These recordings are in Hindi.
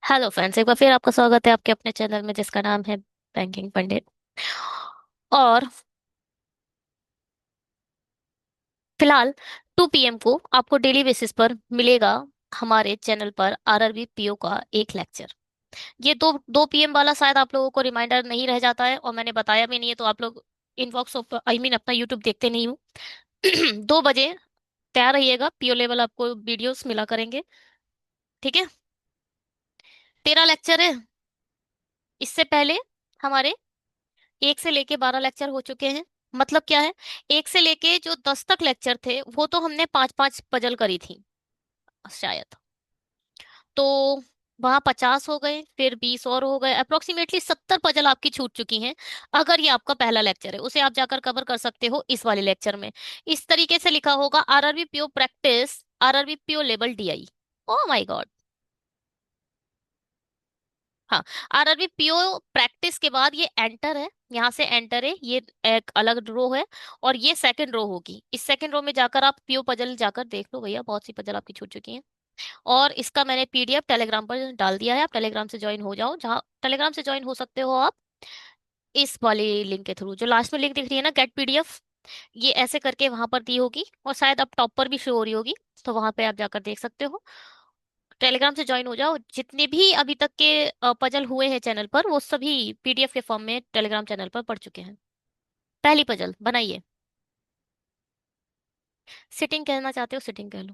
हेलो फ्रेंड्स, एक बार फिर आपका स्वागत है आपके अपने चैनल में जिसका नाम है बैंकिंग पंडित। और फिलहाल 2 PM को आपको डेली बेसिस पर मिलेगा हमारे चैनल पर आरआरबी पीओ का एक लेक्चर। ये 2 PM वाला शायद आप लोगों को रिमाइंडर नहीं रह जाता है और मैंने बताया भी नहीं है, तो आप लोग इनबॉक्स आई मीन अपना यूट्यूब देखते नहीं हो। 2 बजे तैयार रहिएगा, पीओ लेवल आपको वीडियोस मिला करेंगे। ठीक है। 13 लेक्चर है। इससे पहले हमारे 1 से लेके 12 लेक्चर हो चुके हैं। मतलब क्या है, 1 से लेके जो 10 तक लेक्चर थे वो तो हमने 5-5 पजल करी थी शायद। तो वहां 50 हो गए, फिर 20 और हो गए, अप्रोक्सीमेटली 70 पजल आपकी छूट चुकी हैं। अगर ये आपका पहला लेक्चर है, उसे आप जाकर कवर कर सकते हो इस वाले लेक्चर में। इस तरीके से लिखा होगा RRB PO practice, RRB PO level DI. Oh my God. हाँ, आरआरबी पीओ प्रैक्टिस के बाद ये एंटर है, यहाँ से एंटर है, ये एक अलग रो है। और ये सेकंड रो होगी, इस सेकंड रो में जाकर आप पीओ पजल जाकर देख लो भैया, बहुत सी पजल आपकी छूट चुकी हैं। और इसका मैंने पीडीएफ टेलीग्राम पर डाल दिया है, आप टेलीग्राम से ज्वाइन हो जाओ। जहाँ टेलीग्राम से ज्वाइन हो सकते हो आप इस वाली लिंक के थ्रू, जो लास्ट में लिंक दिख रही है ना, गेट पीडीएफ, ये ऐसे करके वहां पर दी होगी और शायद अब टॉप पर भी शो हो रही होगी। तो वहां पे आप जाकर देख सकते हो। टेलीग्राम से ज्वाइन हो जाओ। जितने भी अभी तक के पजल हुए हैं चैनल पर, वो सभी पीडीएफ के फॉर्म में टेलीग्राम चैनल पर पड़ चुके हैं। पहली पजल बनाइए। सिटिंग कहना चाहते हो, सिटिंग कह लो।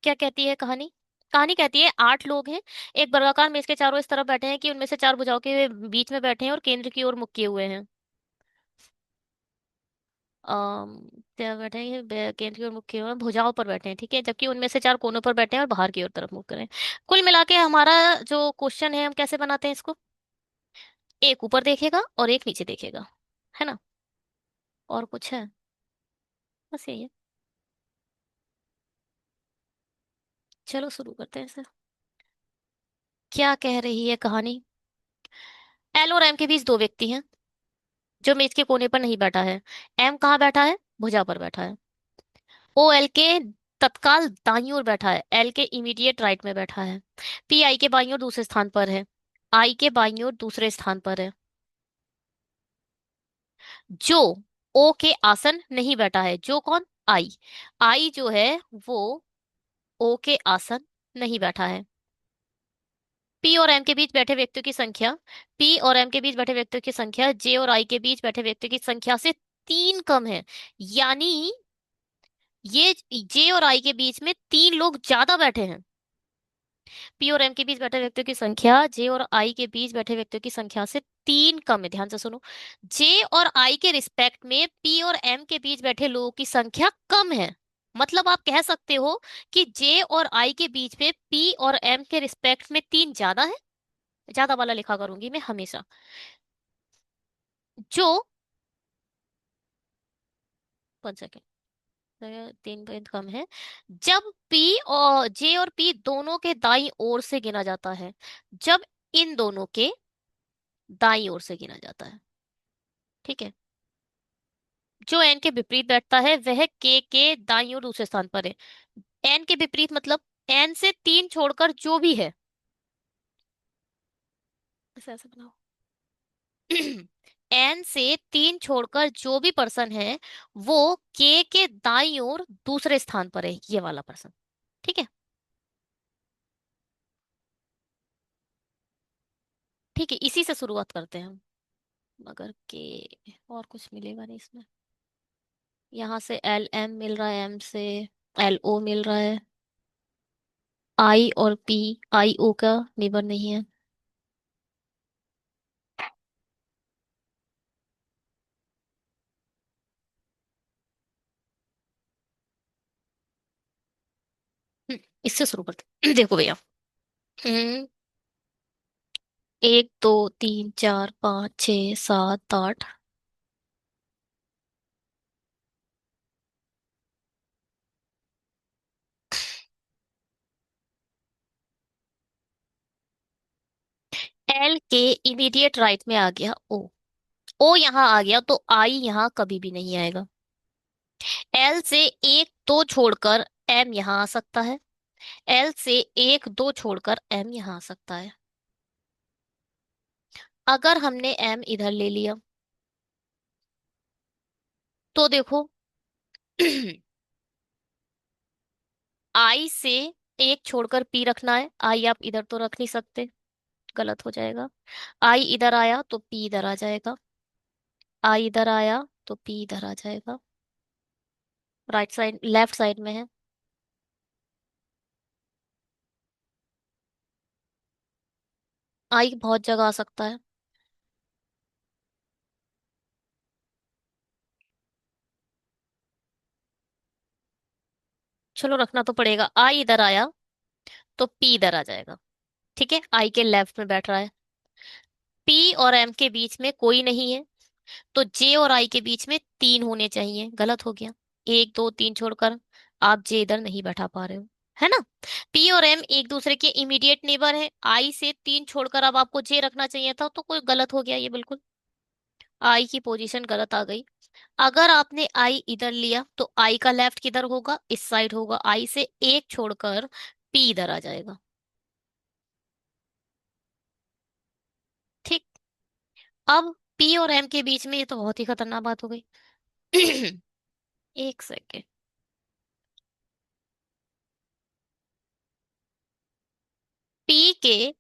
क्या कहती है कहानी? कहानी कहती है 8 लोग हैं, एक वर्गाकार मेज के चारों इस तरफ बैठे हैं कि उनमें से 4 भुजाओं के बीच में बैठे हैं और केंद्र की ओर मुख किए हुए हैं। अम क्या बैठे हैं, केंद्र की ओर मुख किए हुए हैं, भुजाओं पर बैठे हैं, ठीक है, जबकि उनमें से 4 कोनों पर बैठे हैं और बाहर की ओर तरफ मुख करें। कुल मिला के हमारा जो क्वेश्चन है, हम कैसे बनाते हैं इसको? एक ऊपर देखेगा और एक नीचे देखेगा, है ना? और कुछ है? बस यही है। चलो शुरू करते हैं इसे। क्या कह रही है कहानी? एल और एम के बीच 2 व्यक्ति हैं, जो मेज के कोने पर नहीं बैठा है। एम कहाँ बैठा है? भुजा पर बैठा है। ओ एल के तत्काल दाईं ओर बैठा है, एल के इमीडिएट राइट में बैठा है। पी आई के बाईं ओर दूसरे स्थान पर है, आई के बाईं ओर दूसरे स्थान पर है। जो ओ के आसन नहीं बैठा है, जो कौन? आई। आई जो है वो ओ के आसन नहीं बैठा है। पी और एम के बीच बैठे व्यक्तियों की संख्या, पी और एम के बीच बैठे व्यक्तियों की संख्या जे और आई के बीच बैठे व्यक्तियों की संख्या से 3 कम है। यानी ये जे और आई के बीच में 3 लोग ज्यादा बैठे हैं। पी और एम के बीच बैठे व्यक्तियों की संख्या जे और आई के बीच बैठे व्यक्तियों की संख्या से 3 कम है। ध्यान से सुनो। जे और आई के रिस्पेक्ट में पी और एम के बीच बैठे लोगों की संख्या कम है। मतलब आप कह सकते हो कि जे और आई के बीच में पी और एम के रिस्पेक्ट में 3 ज्यादा है। ज्यादा वाला लिखा करूंगी मैं हमेशा। जो 1 सेकेंड, 3 पॉइंट कम है जब पी और जे और पी दोनों के दाईं ओर से गिना जाता है। जब इन दोनों के दाईं ओर से गिना जाता है, ठीक है। जो एन के विपरीत बैठता है वह के दाईं ओर दूसरे स्थान पर है। एन के विपरीत मतलब एन से 3 छोड़कर जो भी है, ऐसे ऐसे बनाओ। एन से 3 छोड़कर जो भी पर्सन है वो के दाईं ओर दूसरे स्थान पर है, ये वाला पर्सन। ठीक है। ठीक है, इसी से शुरुआत करते हैं हम। मगर के और कुछ मिलेगा नहीं इसमें। यहाँ से एल एम मिल रहा है, एम से एल ओ मिल रहा है। आई और पी आई ओ का नेबर नहीं है। इससे शुरू करते देखो भैया। हम्म, 1 2 3 4 5 6 7 8। एल के इमीडिएट राइट में आ गया ओ। ओ यहाँ आ गया तो आई यहाँ कभी भी नहीं आएगा। एल से 1 2 छोड़कर एम यहाँ आ सकता है। एल से एक दो छोड़कर एम यहाँ आ सकता है। अगर हमने एम इधर ले लिया तो देखो आई से एक छोड़कर पी रखना है। आई आप इधर तो रख नहीं सकते, गलत हो जाएगा। आई इधर आया तो पी इधर आ जाएगा। आई इधर आया तो पी इधर आ जाएगा। राइट साइड लेफ्ट साइड में है। आई बहुत जगह आ सकता है। चलो रखना तो पड़ेगा। आई इधर आया तो पी इधर आ जाएगा। ठीक है, आई के लेफ्ट में बैठ रहा है। पी और एम के बीच में कोई नहीं है, तो जे और आई के बीच में तीन होने चाहिए। गलत हो गया, एक दो तीन छोड़कर आप जे इधर नहीं बैठा पा रहे हो, है ना। पी और एम एक दूसरे के इमीडिएट नेबर है। आई से तीन छोड़कर अब आपको जे रखना चाहिए था, तो कोई गलत हो गया ये बिल्कुल। आई की पोजीशन गलत आ गई। अगर आपने आई इधर लिया तो आई का लेफ्ट किधर होगा, इस साइड होगा। आई से एक छोड़कर पी इधर आ जाएगा। ठीक। अब पी और एम के बीच में ये तो बहुत ही खतरनाक बात हो गई। एक सेकेंड। पी के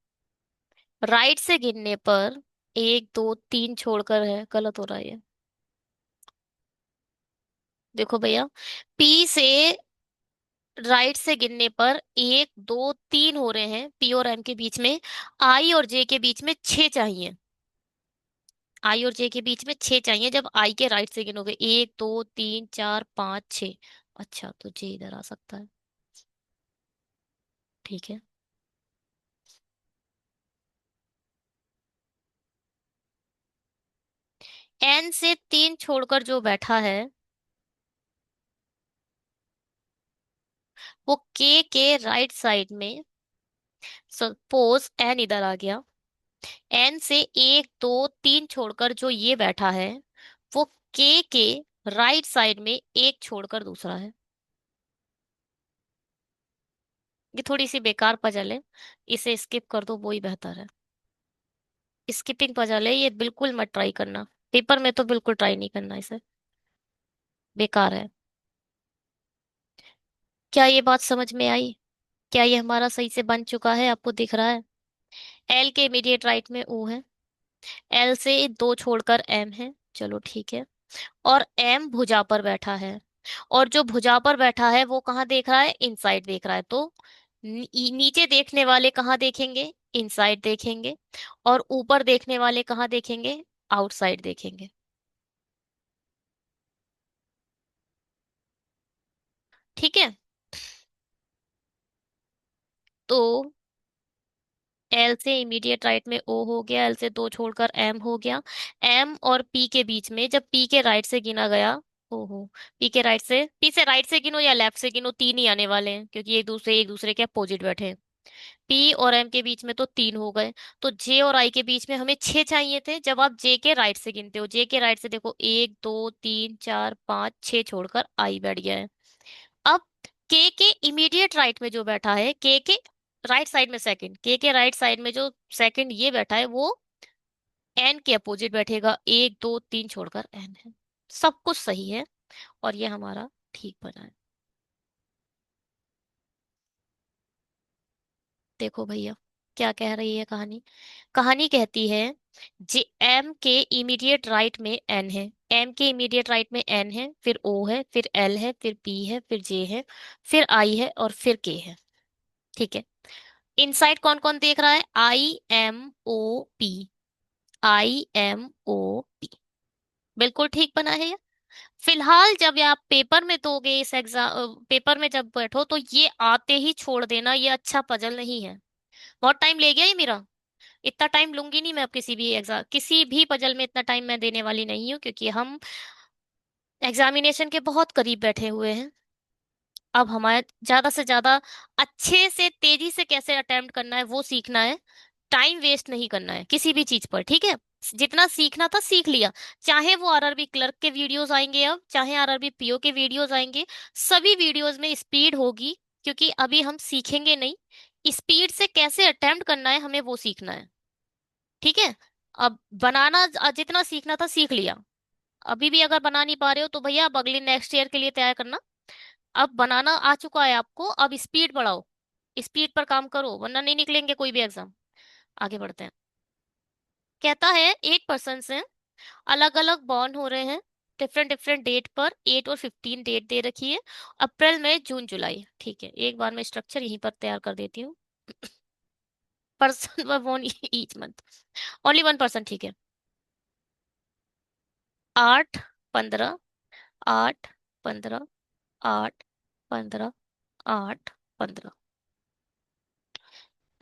राइट से गिनने पर एक दो तीन छोड़कर है, गलत हो रहा है ये। देखो भैया, पी से राइट से गिनने पर एक दो तीन हो रहे हैं पी और एम के बीच में। आई और जे के बीच में छह चाहिए। आई और जे के बीच में छह चाहिए जब आई के राइट से गिनोगे। एक दो तीन चार पाँच छह। अच्छा, तो जे इधर आ सकता है। ठीक है। एन से तीन छोड़कर जो बैठा है वो के राइट साइड में। सपोज एन इधर आ गया। एन से एक दो तीन छोड़कर जो ये बैठा है वो के राइट साइड में एक छोड़कर दूसरा है। ये थोड़ी सी बेकार पजल है, इसे स्किप कर दो, वो ही बेहतर है। स्किपिंग पजल है ये, बिल्कुल मत ट्राई करना। पेपर में तो बिल्कुल ट्राई नहीं करना इसे, बेकार है। क्या ये बात समझ में आई? क्या ये हमारा सही से बन चुका है, आपको दिख रहा है? एल के इमीडिएट राइट में ओ है। एल से दो छोड़कर एम है, चलो ठीक है। और एम भुजा पर बैठा है। और जो भुजा पर बैठा है वो कहाँ देख रहा है, इनसाइड देख रहा है। तो नीचे देखने वाले कहाँ देखेंगे, इनसाइड देखेंगे। और ऊपर देखने वाले कहाँ देखेंगे, आउटसाइड देखेंगे। ठीक है। तो एल से इमीडिएट राइट में ओ हो गया, एल से दो छोड़कर एम हो गया। एम और पी के बीच में जब पी के राइट से गिना गया, ओहो, पी से राइट से गिनो या लेफ्ट से गिनो, तीन ही आने वाले हैं क्योंकि एक दूसरे के अपोजिट बैठे हैं। पी और एम के बीच में तो तीन हो गए। तो जे और आई के बीच में हमें छह चाहिए थे। जब आप जे के राइट से गिनते हो, जे के राइट से देखो, एक दो तीन चार पाँच छह छोड़कर आई बैठ गया है। अब के इमीडिएट राइट में जो बैठा है, के राइट साइड में सेकंड, के राइट साइड में जो सेकंड ये बैठा है वो एन के अपोजिट बैठेगा। एक दो तीन छोड़कर एन है। सब कुछ सही है और ये हमारा ठीक बना है। देखो भैया, क्या कह रही है कहानी। कहानी कहती है, जे एम के इमीडिएट राइट में एन है। एम के इमीडिएट राइट में एन है, फिर ओ है, फिर एल है, फिर पी है, फिर जे है, फिर आई है और फिर के है। ठीक है। इनसाइड कौन कौन देख रहा है, I M O P. I M O P. बिल्कुल ठीक बना है ये। फिलहाल जब ये आप पेपर में दोगे, इस एग्जाम पेपर में जब बैठो तो ये आते ही छोड़ देना, ये अच्छा पजल नहीं है। बहुत टाइम ले गया ये मेरा। इतना टाइम लूंगी नहीं मैं अब किसी भी एग्जाम, किसी भी पजल में इतना टाइम मैं देने वाली नहीं हूँ, क्योंकि हम एग्जामिनेशन के बहुत करीब बैठे हुए हैं। अब हमारे ज्यादा से ज्यादा अच्छे से तेजी से कैसे अटेम्प्ट करना है वो सीखना है। टाइम वेस्ट नहीं करना है किसी भी चीज पर, ठीक है। जितना सीखना था सीख लिया। चाहे वो आरआरबी क्लर्क के वीडियोस आएंगे, अब चाहे आरआरबी पीओ के वीडियोस आएंगे, सभी वीडियोस में स्पीड होगी। क्योंकि अभी हम सीखेंगे नहीं, स्पीड से कैसे अटेम्प्ट करना है हमें वो सीखना है। ठीक है। अब बनाना जितना सीखना था सीख लिया। अभी भी अगर बना नहीं पा रहे हो तो भैया अब अगले नेक्स्ट ईयर के लिए तैयार करना। अब बनाना आ चुका है आपको, अब स्पीड बढ़ाओ, स्पीड पर काम करो वरना नहीं निकलेंगे कोई भी एग्जाम। आगे बढ़ते हैं। कहता है एक पर्सन से अलग अलग बॉर्न हो रहे हैं, डिफरेंट डिफरेंट डेट पर, 8 और 15 डेट दे रखी है, अप्रैल मई जून जुलाई। ठीक है, एक बार मैं स्ट्रक्चर यहीं पर तैयार कर देती हूँ। Person were born each month, only one person. ठीक है। 8 15, 8 15, 8 15, 8 15,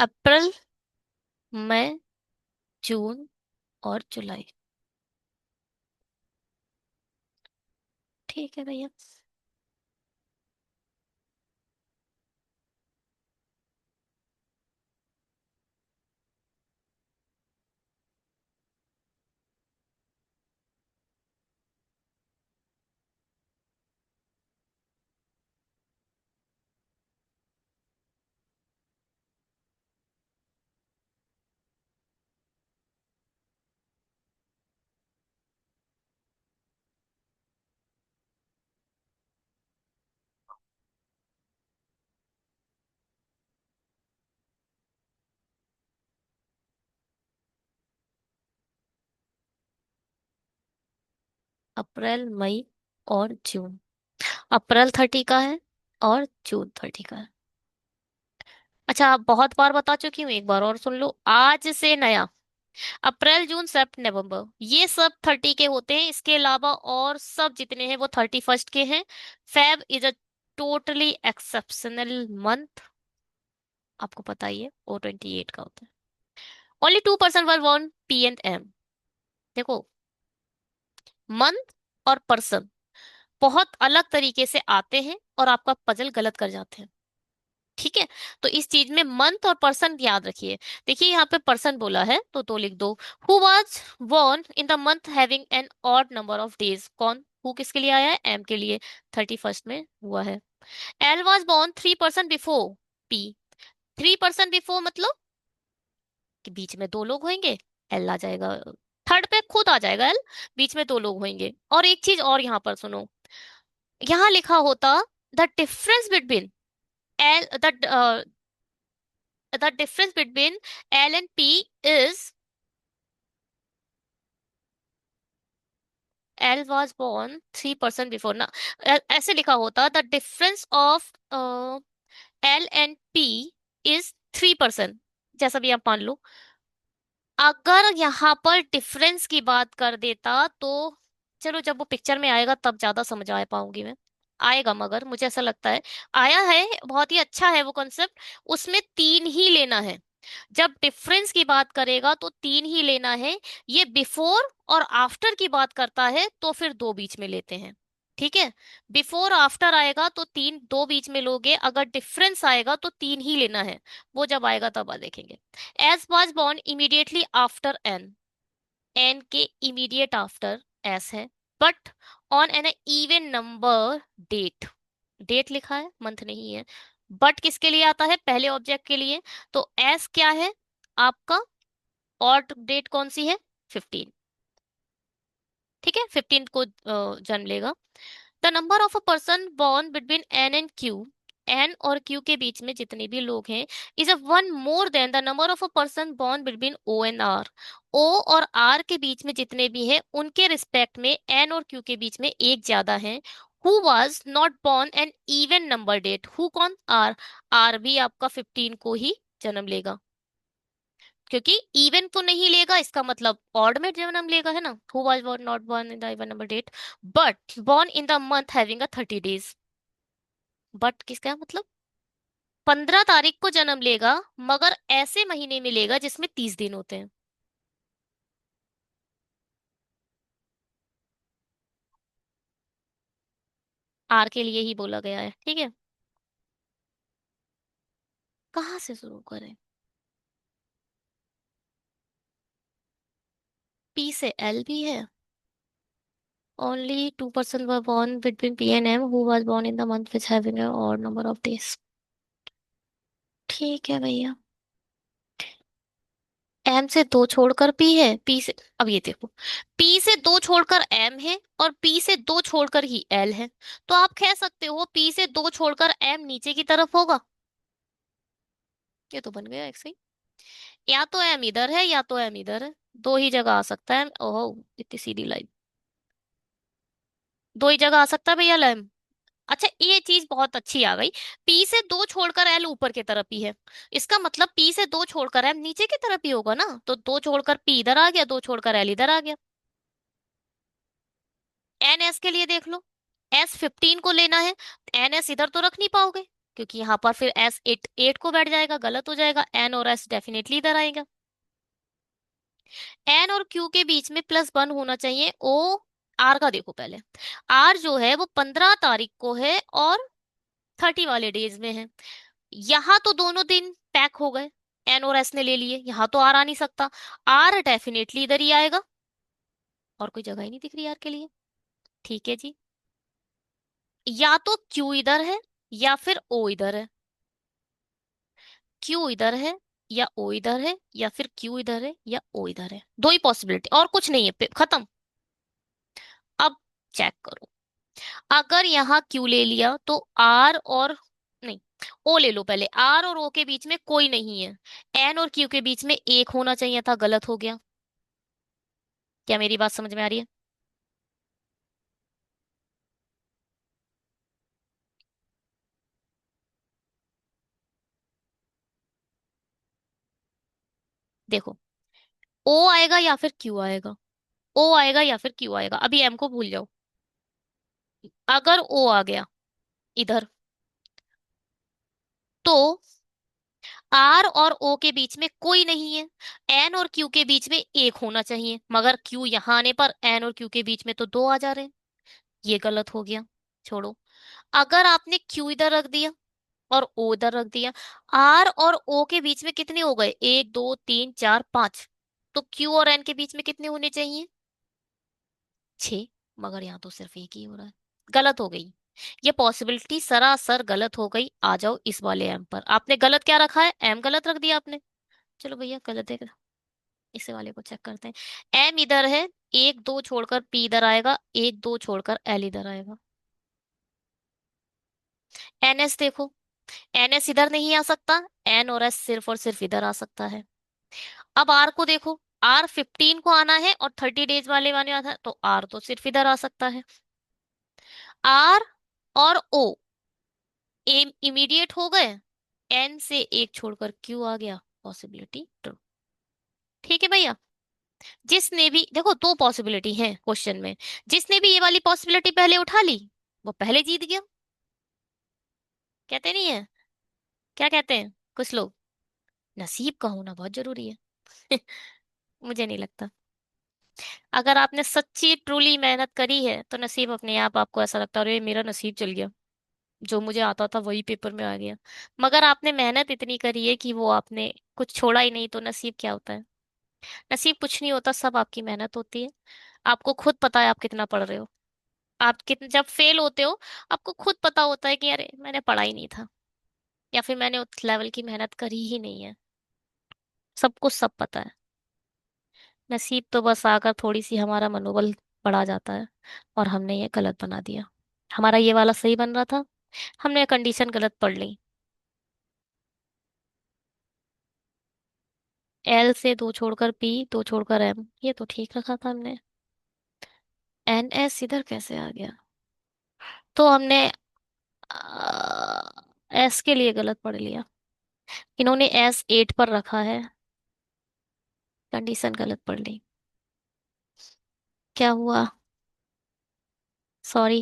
अप्रैल मई जून और जुलाई। ठीक है भैया। अप्रैल मई और जून। अप्रैल 30 का है और जून 30 का है। अच्छा, आप बहुत बार बता चुकी हूँ, एक बार और सुन लो। आज से नया अप्रैल जून सेप्ट नवंबर ये सब 30 के होते हैं, इसके अलावा और सब जितने हैं वो 31 के हैं। Feb is a totally exceptional month, आपको पता ही है, वो 28 का होता है। Only 2% were born P and M। देखो, मंथ और पर्सन बहुत अलग तरीके से आते हैं और आपका पजल गलत कर जाते हैं। ठीक है। तो इस चीज में मंथ और पर्सन याद रखिए। देखिए यहाँ पे पर्सन बोला है तो दो लिख दो। Who was born in the month having an odd number of days. कौन? हु किसके लिए आया है? एम के लिए। 31 में हुआ है। L was born 3% before P. 3% before मतलब कि बीच में दो लोग होंगे, एल आ जाएगा। थर्ड पे खुद आ जाएगा एल, बीच में दो लोग होंगे। और एक चीज और यहाँ पर सुनो, यहाँ लिखा होता the difference between L the difference between L and P is L was born 3% before ना। ऐसे लिखा होता the difference of L and P is 3%, जैसा भी आप मान लो। अगर यहाँ पर डिफरेंस की बात कर देता तो चलो, जब वो पिक्चर में आएगा तब ज्यादा समझ आ पाऊंगी मैं। आएगा, मगर मुझे ऐसा लगता है आया है, बहुत ही अच्छा है वो कॉन्सेप्ट। उसमें तीन ही लेना है, जब डिफरेंस की बात करेगा तो तीन ही लेना है। ये बिफोर और आफ्टर की बात करता है तो फिर दो बीच में लेते हैं। ठीक है। बिफोर आफ्टर आएगा तो तीन दो बीच में लोगे, अगर डिफरेंस आएगा तो तीन ही लेना है। वो जब आएगा तब देखेंगे। S was born immediately after N. N के इमीडिएट आफ्टर एस है, but on an even number date. Date लिखा है, मंथ नहीं है। बट किसके लिए आता है? पहले ऑब्जेक्ट के लिए। तो एस क्या है आपका? और डेट कौन सी है? 15। ठीक है, 15 को जन्म लेगा। The number of a person born between N and Q. N और क्यू के बीच में जितने भी लोग हैं is a one more than the number of a person born between O and R. O और आर के बीच में जितने भी हैं उनके रिस्पेक्ट में एन और क्यू के बीच में एक ज्यादा है। Who was not born an even number date. Who कौन? आर। आर भी आपका 15 को ही जन्म लेगा, क्योंकि इवन तो नहीं लेगा, इसका मतलब ऑड में जन्म लेगा, है ना। Who was born not born in the even number date, but born in the month having a 30 days। But किसका मतलब? 15 तारीख को जन्म लेगा, मगर ऐसे महीने में लेगा जिसमें 30 दिन होते हैं। आर के लिए ही बोला गया है। ठीक है। कहाँ से शुरू करें? पी से एल भी है। Only 2% were born between P and M who was born in the month which having a odd number of days. ठीक है भैया। एम से दो छोड़कर पी है, पी से, अब ये देखो, पी से दो छोड़कर एम है और पी से दो छोड़कर ही एल है। तो आप कह सकते हो पी से दो छोड़कर एम नीचे की तरफ होगा। ये तो बन गया एक सही। या तो एम इधर है या तो एम इधर है, दो ही जगह आ सकता है। ओहो, इतनी सीधी लाइन, दो ही जगह आ सकता है भैया लैम। अच्छा, ये चीज बहुत अच्छी आ गई। पी से दो छोड़कर एल ऊपर की तरफ ही है, इसका मतलब पी से दो छोड़कर एम नीचे की तरफ ही होगा ना, तो दो छोड़कर पी इधर आ गया, दो छोड़कर एल इधर आ गया। एन एस के लिए देख लो, एस 15 को लेना है, एन एस इधर तो रख नहीं पाओगे, क्योंकि यहाँ पर फिर एस एट एट को बैठ जाएगा, गलत हो जाएगा, एन और एस डेफिनेटली इधर आएगा। एन और क्यू के बीच में +1 होना चाहिए। ओ आर का देखो पहले, आर जो है वो 15 तारीख को है और 30 वाले डेज में है। यहाँ तो दोनों दिन पैक हो गए, एन और एस ने ले लिए, यहाँ तो आर आ नहीं सकता, आर डेफिनेटली इधर ही आएगा, और कोई जगह ही नहीं दिख रही आर के लिए। ठीक है जी, या तो क्यू इधर है या फिर ओ इधर है, क्यू इधर है या ओ इधर है, या फिर क्यू इधर है या ओ इधर है, दो ही पॉसिबिलिटी और कुछ नहीं है, खत्म। अब चेक करो, अगर यहाँ क्यू ले लिया तो आर और, नहीं, ओ ले लो पहले, आर और ओ के बीच में कोई नहीं है, एन और क्यू के बीच में एक होना चाहिए था, गलत हो गया। क्या मेरी बात समझ में आ रही है? देखो, ओ आएगा या फिर क्यू आएगा, ओ आएगा या फिर क्यू आएगा, अभी एम को भूल जाओ। अगर ओ आ गया इधर, तो आर और ओ के बीच में कोई नहीं है, एन और क्यू के बीच में एक होना चाहिए, मगर क्यू यहाँ आने पर एन और क्यू के बीच में तो दो आ जा रहे हैं, ये गलत हो गया। छोड़ो, अगर आपने क्यू इधर रख दिया और ओ इधर रख दिया, आर और ओ के बीच में कितने हो गए, 1 2 3 4 5, तो क्यू और एन के बीच में कितने होने चाहिए, 6, मगर यहाँ तो सिर्फ एक ही हो रहा है, गलत हो गई। ये पॉसिबिलिटी सरासर गलत हो गई। आ जाओ इस वाले एम पर, आपने गलत क्या रखा है, एम गलत रख दिया आपने। चलो भैया गलत है, इसे वाले को चेक करते हैं। एम इधर है, एक दो छोड़कर पी इधर आएगा, एक दो छोड़कर एल इधर आएगा। एन एस देखो, एन एस इधर नहीं आ सकता, एन और एस सिर्फ और सिर्फ इधर आ सकता है। अब आर को देखो, आर 15 को आना है और 30 डेज वाले माने आता है, तो आर तो सिर्फ इधर आ सकता है। आर और ओ एम इमीडिएट हो गए, एन से एक छोड़कर क्यू आ गया, पॉसिबिलिटी ट्रू। ठीक है भैया, जिसने भी देखो, दो पॉसिबिलिटी है क्वेश्चन में, जिसने भी ये वाली पॉसिबिलिटी पहले उठा ली वो पहले जीत गया। कहते नहीं है, क्या कहते हैं कुछ लोग, नसीब का होना बहुत जरूरी है। मुझे नहीं लगता, अगर आपने सच्ची ट्रूली मेहनत करी है तो नसीब अपने आप, आपको ऐसा लगता है अरे मेरा नसीब चल गया, जो मुझे आता था वही पेपर में आ गया। मगर आपने मेहनत इतनी करी है कि वो आपने कुछ छोड़ा ही नहीं, तो नसीब क्या होता है? नसीब कुछ नहीं होता, सब आपकी मेहनत होती है। आपको खुद पता है आप कितना पढ़ रहे हो, आप कितने जब फेल होते हो आपको खुद पता होता है कि अरे मैंने पढ़ा ही नहीं था, या फिर मैंने उस लेवल की मेहनत करी ही नहीं है, सब कुछ सब पता है। नसीब तो बस आकर थोड़ी सी हमारा मनोबल बढ़ा जाता है, और हमने ये गलत बना दिया, हमारा ये वाला सही बन रहा था, हमने कंडीशन गलत पढ़ ली। एल से दो छोड़कर पी, दो छोड़कर एम, ये तो ठीक रखा था हमने। एन एस इधर कैसे आ गया, तो हमने एस के लिए गलत पढ़ लिया, इन्होंने एस 8 पर रखा है, कंडीशन गलत पढ़ ली। क्या हुआ, sorry,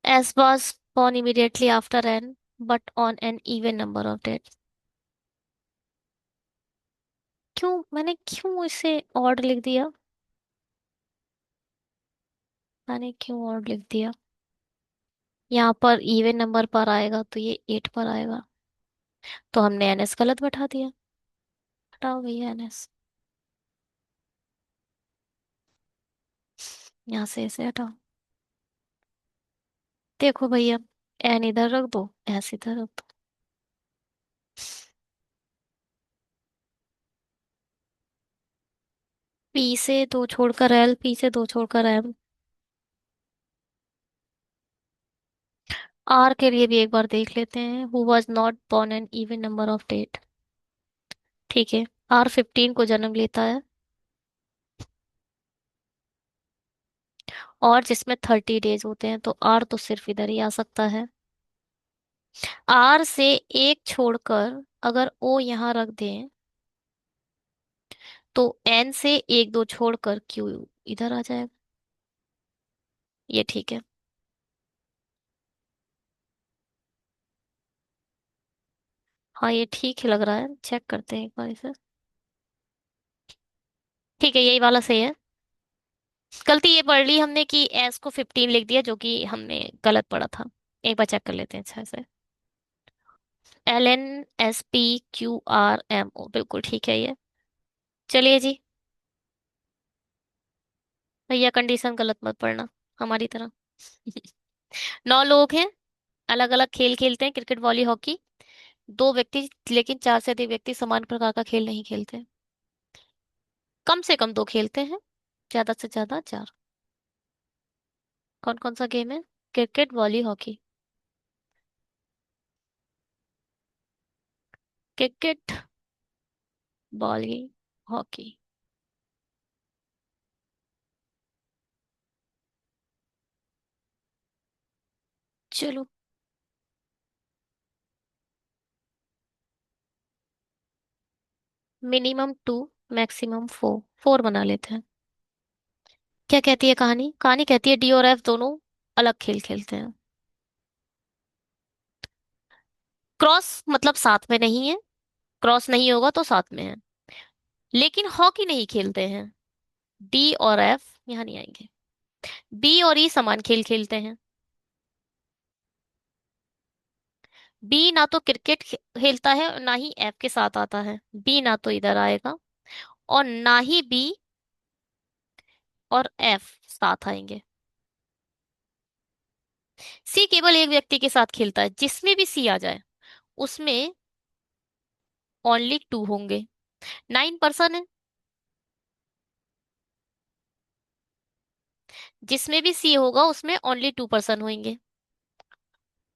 S was born immediately after n but on an even number of dates। क्यों, मैंने क्यों इसे ऑड लिख दिया, मैंने क्यों ऑड लिख दिया, यहाँ पर इवन नंबर पर आएगा तो ये 8 पर आएगा, तो हमने एन एस गलत बैठा दिया। हटाओ भैया एन एस, यहाँ से इसे हटाओ। देखो भैया, एन इधर रख दो, एस इधर रख दो, पी से दो छोड़कर एल, पी से दो छोड़कर एम। आर के लिए भी एक बार देख लेते हैं। Who was not born an even number of date. ठीक है। आर 15 को जन्म लेता है, और जिसमें 30 डेज होते हैं, तो आर तो सिर्फ इधर ही आ सकता है। आर से एक छोड़कर अगर ओ यहां रख दें, तो एन से एक दो छोड़कर क्यू इधर आ जाएगा। ये ठीक है। हाँ, ये ठीक ही लग रहा है, चेक करते हैं एक बार इसे। ठीक है, यही वाला सही है। गलती ये पढ़ ली हमने कि एस को 15 लिख दिया, जो कि हमने गलत पढ़ा था। एक बार चेक कर लेते हैं अच्छा से। LNSPQRMO, बिल्कुल ठीक है ये। चलिए जी। भैया कंडीशन गलत मत पढ़ना, हमारी तरह। 9 लोग हैं, अलग अलग खेल खेलते हैं, क्रिकेट वॉली हॉकी। 2 व्यक्ति, लेकिन 4 से अधिक व्यक्ति समान प्रकार का खेल नहीं खेलते। कम से कम 2 खेलते हैं, ज्यादा से ज्यादा 4। कौन कौन सा गेम है? Cricket volley hockey. Cricket volley hockey. चलो। Minimum 2, maximum 4। 4 बना लेते हैं। क्या कहती है कहानी? कहानी कहती है डी और एफ दोनों अलग खेल खेलते हैं। क्रॉस मतलब साथ में नहीं है, क्रॉस नहीं होगा तो साथ में है। लेकिन हॉकी नहीं खेलते हैं। डी और एफ यहाँ नहीं आएंगे। बी और ई समान खेल खेलते हैं। बी ना तो क्रिकेट खेलता है और ना ही एफ के साथ आता है। बी ना तो इधर आएगा, और ना ही बी और एफ साथ आएंगे। सी केवल एक व्यक्ति के साथ खेलता है, जिसमें भी सी आ जाए उसमें ओनली 2 होंगे। 9 पर्सन है, जिसमें भी सी होगा उसमें ओनली 2 पर्सन होंगे।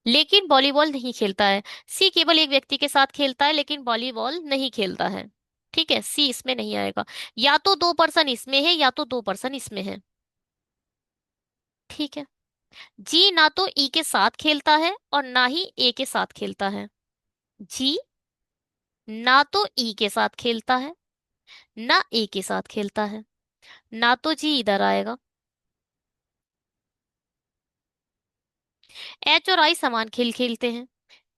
लेकिन वॉलीबॉल नहीं खेलता है। सी केवल एक व्यक्ति के साथ खेलता है, लेकिन वॉलीबॉल नहीं खेलता है। ठीक है, सी इसमें नहीं आएगा। या तो 2 पर्सन इसमें है, या तो 2 पर्सन इसमें है। ठीक है। जी ना तो ई के साथ खेलता है और ना ही ए के साथ खेलता है। जी ना तो ई के साथ खेलता है, ना ए के साथ खेलता है। ना तो जी इधर आएगा। एच और आई समान खेल खेलते हैं।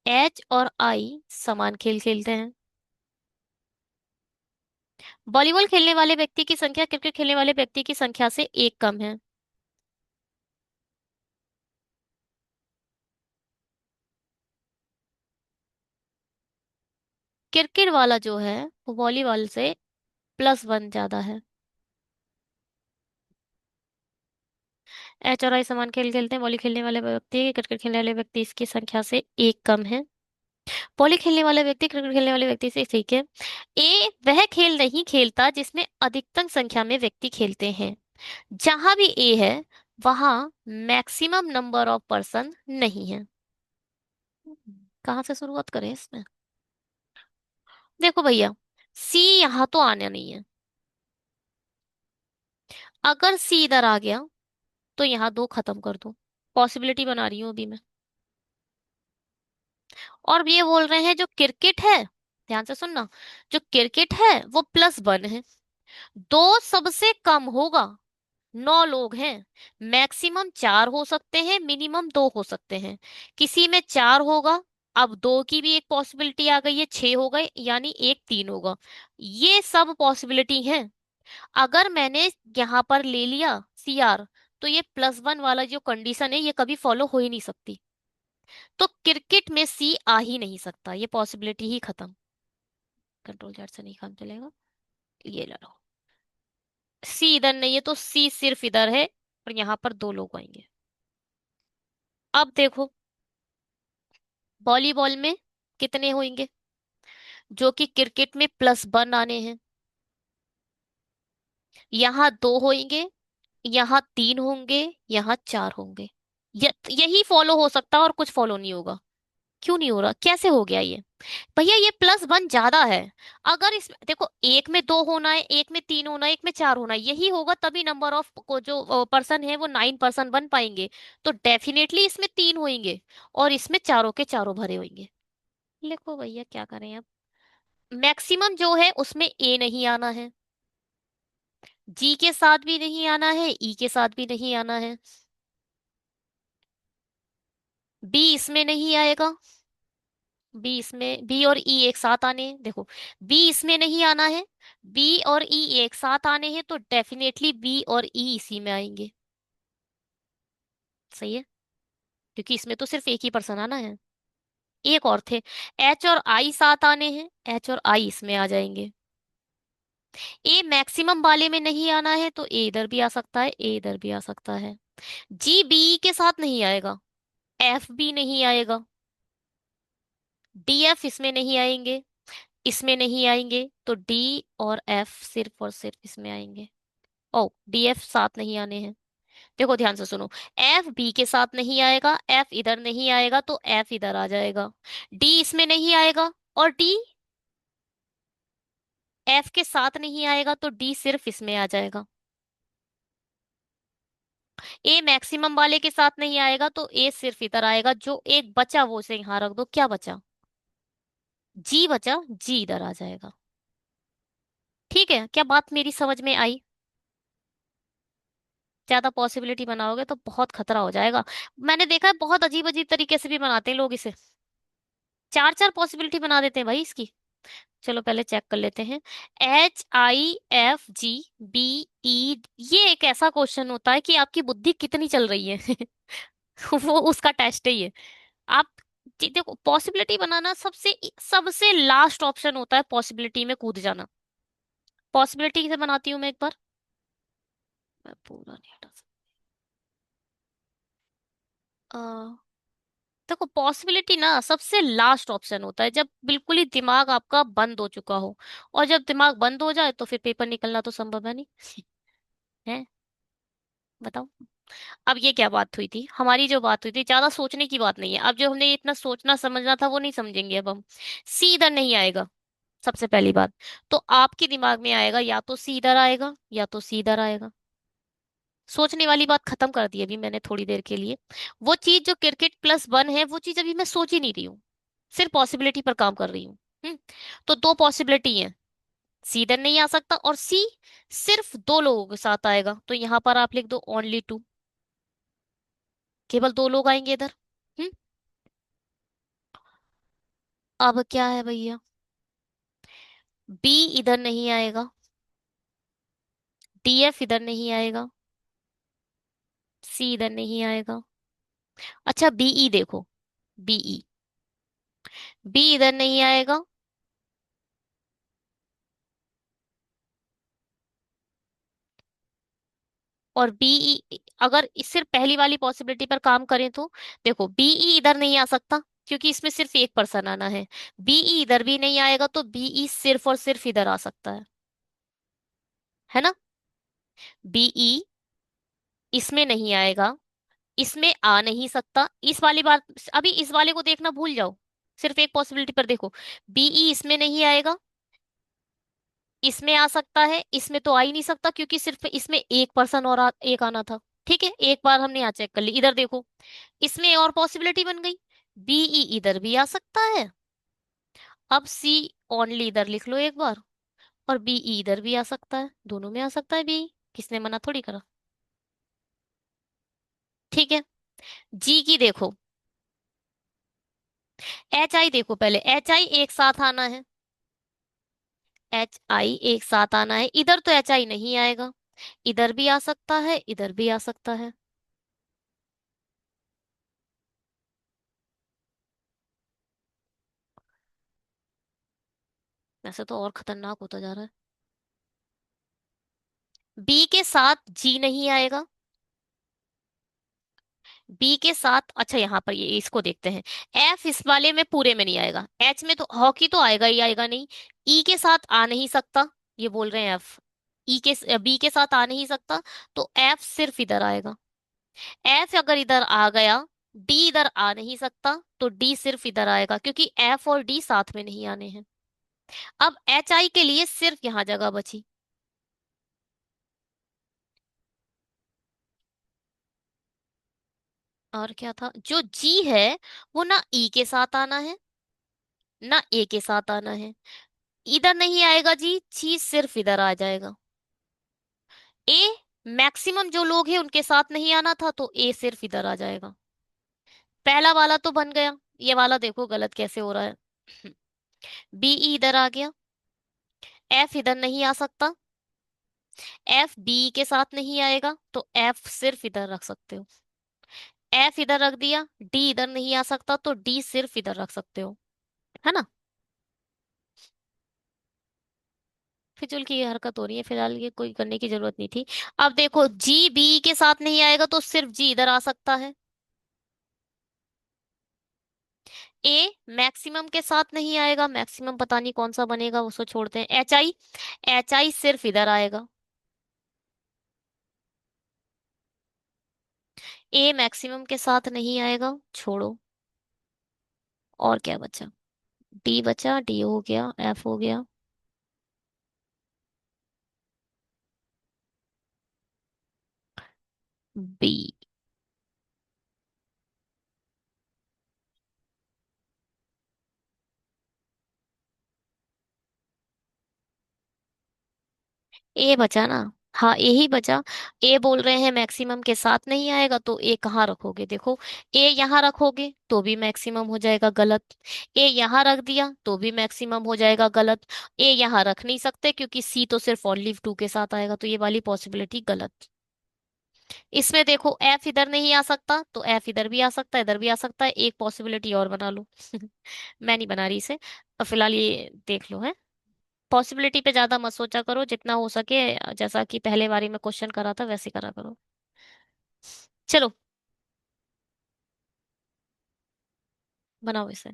एच और आई समान खेल खेलते हैं। वॉलीबॉल खेलने वाले व्यक्ति की संख्या क्रिकेट खेलने वाले व्यक्ति की संख्या से एक कम है। क्रिकेट वाला जो है वो वॉलीबॉल से +1 ज्यादा है। एच और आई समान खेल खेलते हैं। वॉली खेलने वाले व्यक्ति क्रिकेट खेलने वाले व्यक्ति इसकी संख्या से एक कम है। वॉली खेलने वाला व्यक्ति क्रिकेट खेलने वाले व्यक्ति से ठीक है। ए वह खेल नहीं खेलता जिसमें अधिकतम संख्या में व्यक्ति खेलते हैं। जहां भी ए है, वहां मैक्सिमम नंबर ऑफ पर्सन नहीं है। कहाँ से शुरुआत करें इसमें? देखो भैया, सी यहां तो आना नहीं है। अगर सी इधर आ गया, तो यहाँ 2 खत्म कर दो। पॉसिबिलिटी बना रही हूँ अभी मैं। और ये बोल रहे हैं जो क्रिकेट है, ध्यान से सुनना, जो क्रिकेट है वो +1 है। 2 सबसे कम होगा। 9 लोग हैं, मैक्सिमम 4 हो सकते हैं, मिनिमम 2 हो सकते हैं। किसी में 4 होगा। अब 2 की भी एक पॉसिबिलिटी आ गई है, 6 हो गए, यानी एक 3 होगा। ये सब पॉसिबिलिटी हैं। अगर मैंने यहाँ पर ले लिया CR, तो ये +1 वाला जो कंडीशन है ये कभी फॉलो हो ही नहीं सकती। तो क्रिकेट में सी आ ही नहीं सकता, ये पॉसिबिलिटी ही खत्म। कंट्रोल Z से नहीं काम चलेगा। ये ले लो। सी इधर नहीं है, तो सी सिर्फ इधर है, और यहाँ पर 2 लोग आएंगे। अब देखो, वॉलीबॉल में कितने होंगे, जो कि क्रिकेट में +1 आने हैं। यहाँ दो होंगे, यहाँ तीन होंगे, यहाँ चार होंगे। यही फॉलो हो सकता है और कुछ फॉलो नहीं होगा। क्यों नहीं हो रहा, कैसे हो गया ये? भैया ये प्लस वन ज्यादा है। अगर इस देखो, एक में दो होना है, एक में तीन होना है, एक में चार होना है, यही होगा तभी नंबर ऑफ को जो पर्सन है वो 9 पर्सन बन पाएंगे। तो डेफिनेटली इसमें तीन होंगे और इसमें चारों के चारों भरे होंगे। लिखो भैया, क्या करें अब। मैक्सिमम जो है उसमें ए नहीं आना है, जी के साथ भी नहीं आना है, ई के साथ भी नहीं आना है, बी इसमें नहीं आएगा। बी इसमें, बी और ई एक साथ आने हैं देखो, बी इसमें नहीं आना है। बी और ई एक साथ आने हैं तो डेफिनेटली बी और ई इसी में आएंगे। सही है, क्योंकि इसमें तो सिर्फ एक ही पर्सन आना है। एक और थे, एच और आई साथ आने हैं, एच और आई इसमें आ जाएंगे। ए मैक्सिमम वाले में नहीं आना है तो ए इधर भी आ सकता है, ए इधर भी आ सकता है। जी बी के साथ नहीं आएगा, एफ भी नहीं आएगा, डी एफ इसमें नहीं आएंगे, इसमें नहीं आएंगे तो डी और एफ सिर्फ और सिर्फ इसमें आएंगे। ओ, डी एफ साथ नहीं आने हैं। देखो ध्यान से सुनो, एफ बी के साथ नहीं आएगा, एफ इधर नहीं आएगा तो एफ इधर आ जाएगा, डी इसमें नहीं आएगा और डी एफ के साथ नहीं आएगा तो डी सिर्फ इसमें आ जाएगा। ए मैक्सिमम वाले के साथ नहीं आएगा तो ए सिर्फ इधर आएगा, जो एक बचा वो से यहाँ रख दो, क्या बचा? जी बचा, जी इधर आ जाएगा। ठीक है, क्या बात मेरी समझ में आई? ज्यादा पॉसिबिलिटी बनाओगे तो बहुत खतरा हो जाएगा। मैंने देखा है बहुत अजीब अजीब तरीके से भी बनाते हैं लोग इसे, चार चार पॉसिबिलिटी बना देते हैं भाई इसकी। चलो पहले चेक कर लेते हैं। HIFGBE, ये एक ऐसा क्वेश्चन होता है कि आपकी बुद्धि कितनी चल रही है वो उसका टेस्ट है ये। आप देखो, पॉसिबिलिटी बनाना सबसे सबसे लास्ट ऑप्शन होता है, पॉसिबिलिटी में कूद जाना। पॉसिबिलिटी से बनाती हूँ मैं एक बार, मैं पूरा नहीं हटा सकता। देखो, पॉसिबिलिटी ना सबसे लास्ट ऑप्शन होता है जब बिल्कुल ही दिमाग आपका बंद हो चुका हो। और जब दिमाग बंद हो जाए तो फिर पेपर निकलना तो संभव है नहीं है। बताओ। अब ये क्या बात हुई थी, हमारी जो बात हुई थी ज्यादा सोचने की बात नहीं है। अब जो हमने इतना सोचना समझना था वो नहीं समझेंगे अब हम। सी इधर नहीं आएगा, सबसे पहली बात। तो आपके दिमाग में आएगा या तो सी इधर आएगा या तो सी इधर आएगा। सोचने वाली बात खत्म कर दी अभी मैंने थोड़ी देर के लिए। वो चीज जो क्रिकेट प्लस वन है वो चीज अभी मैं सोच ही नहीं रही हूँ, सिर्फ पॉसिबिलिटी पर काम कर रही हूँ। हम्म। तो दो पॉसिबिलिटी है, सी इधर नहीं आ सकता और सी सिर्फ दो लोगों के साथ आएगा, तो यहां पर आप लिख दो ओनली टू, केवल दो लोग आएंगे इधर। हम्म। अब क्या है भैया, बी इधर नहीं आएगा, डी एफ इधर नहीं आएगा, सी इधर नहीं आएगा। अच्छा बीई देखो, बीई, बी इधर नहीं आएगा, और बीई अगर सिर्फ पहली वाली पॉसिबिलिटी पर काम करें तो देखो, बीई इधर नहीं आ सकता क्योंकि इसमें सिर्फ एक पर्सन आना है। बीई इधर भी नहीं आएगा तो बीई सिर्फ और सिर्फ इधर आ सकता है ना। बीई इसमें नहीं आएगा, इसमें आ नहीं सकता, इस वाली बात अभी इस वाले को देखना भूल जाओ, सिर्फ एक पॉसिबिलिटी पर देखो। बीई इसमें नहीं आएगा, इसमें आ सकता है, इसमें तो आ ही नहीं सकता क्योंकि सिर्फ इसमें एक पर्सन और एक आना था। ठीक है, एक बार हमने यहाँ चेक कर ली, इधर देखो, इसमें और पॉसिबिलिटी बन गई, बीई इधर भी आ सकता है। अब सी ओनली इधर लिख लो एक बार, और बीई इधर भी आ सकता है, दोनों में आ सकता है बीई, किसने मना थोड़ी करा। ठीक है, जी की देखो, एच आई देखो, पहले एच आई एक साथ आना है, एच आई एक साथ आना है, इधर तो एच आई नहीं आएगा, इधर भी आ सकता है, इधर भी आ सकता है। वैसे तो और खतरनाक होता जा रहा है। बी के साथ जी नहीं आएगा, बी के साथ, अच्छा यहाँ पर ये इसको देखते हैं। एफ इस वाले में पूरे में नहीं आएगा, एच में तो हॉकी तो आएगा ही आएगा नहीं, ई के साथ आ नहीं सकता, ये बोल रहे हैं एफ। ई के बी के साथ आ नहीं सकता, तो एफ सिर्फ इधर आएगा। एफ अगर इधर आ गया, डी इधर आ नहीं सकता, तो डी सिर्फ इधर आएगा, क्योंकि एफ और डी साथ में नहीं आने हैं। अब एच आई के लिए सिर्फ यहां जगह बची। और क्या था, जो जी है वो ना ई के साथ आना है, ना ए के साथ आना है। इधर नहीं आएगा जी, जी सिर्फ इधर आ जाएगा। ए, मैक्सिमम जो लोग हैं उनके साथ नहीं आना था, तो ए सिर्फ इधर आ जाएगा। पहला वाला तो बन गया। ये वाला देखो गलत कैसे हो रहा है। बी ई इधर आ गया, एफ इधर नहीं आ सकता, एफ बी के साथ नहीं आएगा, तो एफ सिर्फ इधर रख सकते हो। एफ इधर रख दिया, डी इधर नहीं आ सकता, तो डी सिर्फ इधर रख सकते हो, है ना। फिजूल की हरकत हो रही है फिलहाल, ये कोई करने की जरूरत नहीं थी। अब देखो, जी बी के साथ नहीं आएगा, तो सिर्फ जी इधर आ सकता है। ए मैक्सिमम के साथ नहीं आएगा, मैक्सिमम पता नहीं कौन सा बनेगा, उसको छोड़ते हैं। एच आई, एच आई सिर्फ इधर आएगा। ए मैक्सिमम के साथ नहीं आएगा, छोड़ो। और क्या बचा, डी बचा, डी हो गया, एफ हो गया। बी। ए बचा ना। हाँ ए ही बचा। ए बोल रहे हैं मैक्सिमम के साथ नहीं आएगा, तो ए कहाँ रखोगे, देखो। ए यहाँ रखोगे तो भी मैक्सिमम हो जाएगा, गलत। ए यहाँ रख दिया तो भी मैक्सिमम हो जाएगा, गलत। ए यहाँ रख नहीं सकते, क्योंकि सी तो सिर्फ ओनली टू के साथ आएगा, तो ये वाली पॉसिबिलिटी गलत। इसमें देखो, एफ इधर नहीं आ सकता, तो एफ इधर भी आ सकता है, इधर भी आ सकता है, एक पॉसिबिलिटी और बना लो। मैं नहीं बना रही इसे, अब फिलहाल ये देख लो है। पॉसिबिलिटी पे ज्यादा मत सोचा करो, जितना हो सके जैसा कि पहले बारी में क्वेश्चन करा था वैसे करा करो। चलो, बनाओ इसे।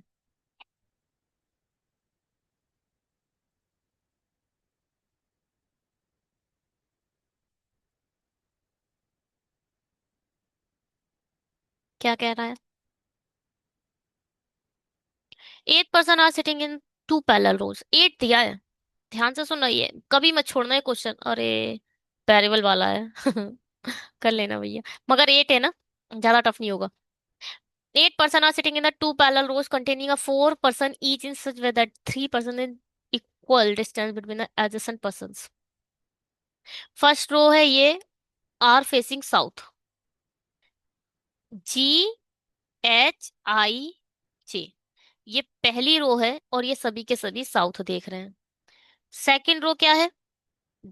क्या कह रहा है। 8% are sitting in two parallel rows, 8 दिया है। ध्यान से सुनना, ये कभी मत छोड़ना है क्वेश्चन, अरे वेरिएबल वाला है। कर लेना भैया, मगर 8 है ना, ज्यादा टफ नहीं होगा। 8% are sitting in the two parallel rows containing a 4 person each in such way that 3 person in equal distance between the adjacent persons. First row है ये, are facing south, G H I J, ये पहली रो है और ये सभी के सभी साउथ देख रहे हैं। सेकंड रो क्या है,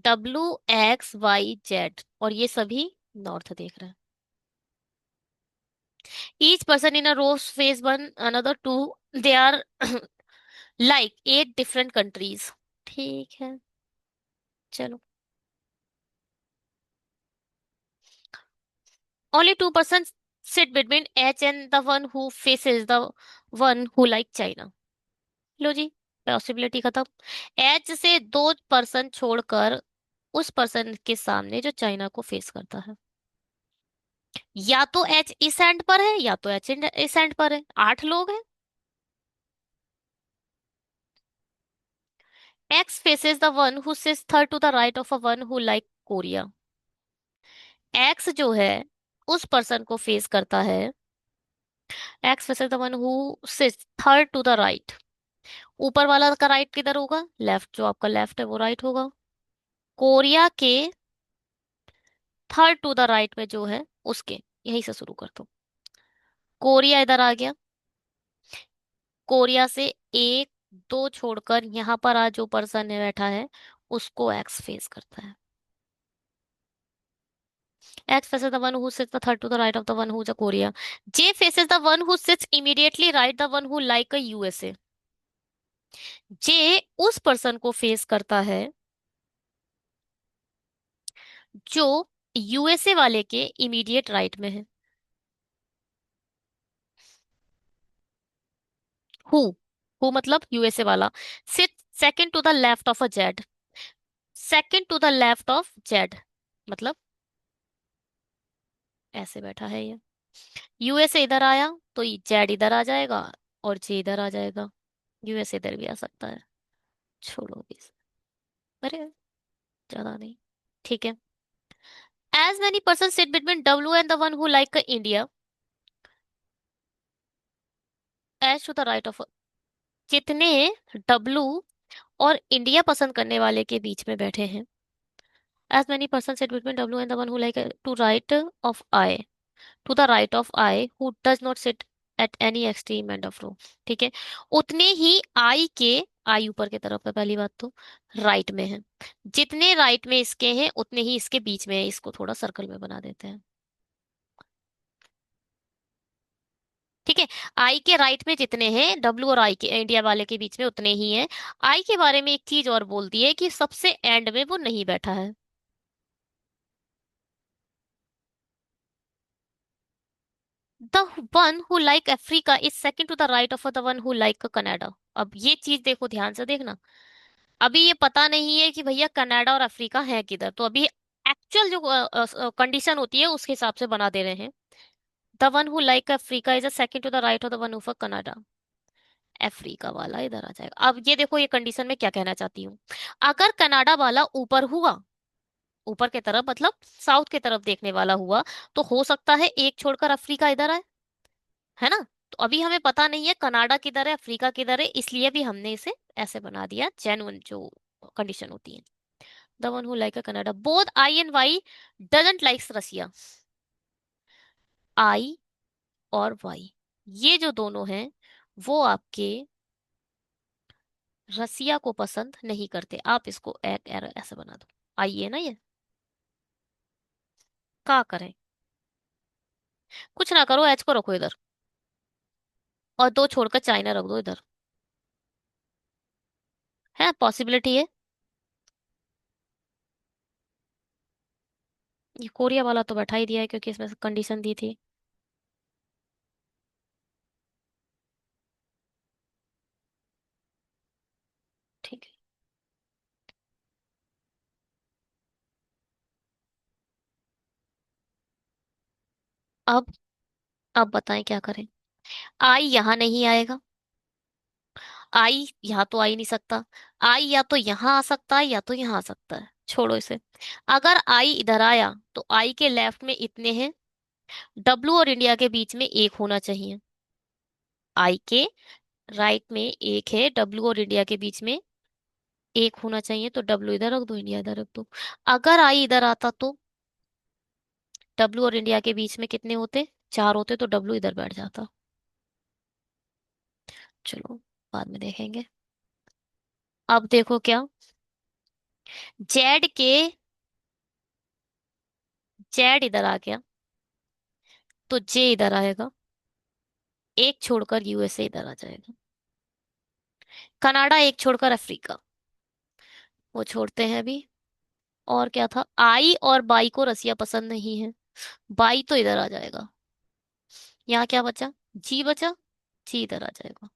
डब्ल्यू एक्स वाई जेड, और ये सभी नॉर्थ देख रहे हैं। Each person in a row face one another to, they are like 8 different countries. ठीक है, चलो। Only 2% sit between H and the one who faces the one who like China. लो जी, पॉसिबिलिटी खत्म। एच से 2 पर्सन छोड़कर उस पर्सन के सामने जो चाइना को फेस करता है, या तो एच इस एंड पर है या तो एच इस एंड पर है, 8 लोग हैं। X faces the one who sits third to the right of a one who like Korea. X जो है उस पर्सन को फेस करता है, X faces the one who sits third to the right. ऊपर वाला का राइट किधर होगा, लेफ्ट, जो आपका लेफ्ट है वो राइट होगा। कोरिया के थर्ड टू द राइट में जो है उसके, यहीं से शुरू कर दो। कोरिया इधर आ गया, कोरिया से एक दो छोड़कर यहाँ पर आज जो पर्सन है बैठा है, उसको एक्स फेस करता है। X faces the one who sits the third to the right of the one who is a Korea. J faces the one who sits immediately right the one who like a USA. J उस पर्सन को फेस करता है जो यूएसए वाले के इमीडिएट राइट में है। हु, हु मतलब यूएसए वाला। Sit second to the left of a Z. Second to the left of Z, मतलब ऐसे बैठा है ये। यूएसए इधर आया तो जेड इधर आ जाएगा और जे इधर आ जाएगा। यूएसए इधर भी आ सकता है, छोड़ो इस, अरे ज्यादा नहीं। ठीक है। As many person sit between W and the one who like India, as to the right of, कितने डब्लू और इंडिया पसंद करने वाले के बीच में बैठे हैं। As many person sit between W and the one who like, to right of I, to the right of I who does not sit at any extreme end of row. ठीक है। उतने ही आई के, आई ऊपर की तरफ है पहली बात तो, राइट में है, जितने राइट में इसके हैं उतने ही इसके बीच में है, इसको थोड़ा सर्कल में बना देते हैं। ठीक है। आई के राइट में जितने हैं डब्ल्यू और आई के इंडिया वाले के बीच में उतने ही हैं। आई के बारे में एक चीज और बोल दी है कि सबसे एंड में वो नहीं बैठा है। The one who like Africa is second to the right of the one who like Canada. अब ये चीज देखो ध्यान से देखना, अभी ये पता नहीं है कि भैया कनाडा और अफ्रीका है किधर, तो अभी एक्चुअल जो कंडीशन होती है उसके हिसाब से बना दे रहे हैं। The one who like Africa is a second to the right of the one who for Canada, Africa वाला इधर आ जाएगा। अब ये देखो ये कंडीशन में क्या कहना चाहती हूँ, अगर कनाडा वाला ऊपर हुआ, ऊपर की तरफ मतलब साउथ की तरफ देखने वाला हुआ, तो हो सकता है एक छोड़कर अफ्रीका इधर आए, है ना। तो अभी हमें पता नहीं है कनाडा किधर है अफ्रीका किधर है, इसलिए भी हमने इसे ऐसे बना दिया, जेन्युइन जो कंडीशन होती है। The one who like Canada, both I and Y doesn't likes Russia. I और वाई, ये जो दोनों हैं वो आपके रसिया को पसंद नहीं करते। आप इसको एक एरर ऐसे बना दो, आइए ना ये, क्या करें, कुछ ना करो, एच को रखो इधर और दो छोड़कर चाइना रख दो इधर, है पॉसिबिलिटी है। ये कोरिया वाला तो बैठा ही दिया है क्योंकि इसमें कंडीशन दी थी। ठीक है। अब अब बताएं क्या करें। आई यहाँ नहीं आएगा, आई यहाँ तो आ ही नहीं सकता, आई या तो यहाँ आ सकता है या तो यहाँ आ सकता है, छोड़ो इसे। अगर आई इधर आया तो आई के लेफ्ट में इतने हैं, डब्लू और इंडिया के बीच में एक होना चाहिए। आई के राइट में एक है, डब्लू और इंडिया के बीच में एक होना चाहिए, तो डब्लू इधर रख दो इंडिया इधर रख दो। अगर आई इधर आता तो डब्लू और इंडिया के बीच में कितने होते, चार होते, तो डब्लू इधर बैठ जाता। चलो बाद में देखेंगे। अब देखो क्या, जेड के, जेड इधर आ गया तो जे इधर आएगा, एक छोड़कर यूएसए इधर आ जाएगा, कनाडा एक छोड़कर अफ्रीका, वो छोड़ते हैं अभी। और क्या था, आई और बाई को रसिया पसंद नहीं है, बाई तो इधर आ जाएगा। यहाँ क्या बचा, जी बचा, जी इधर आ जाएगा।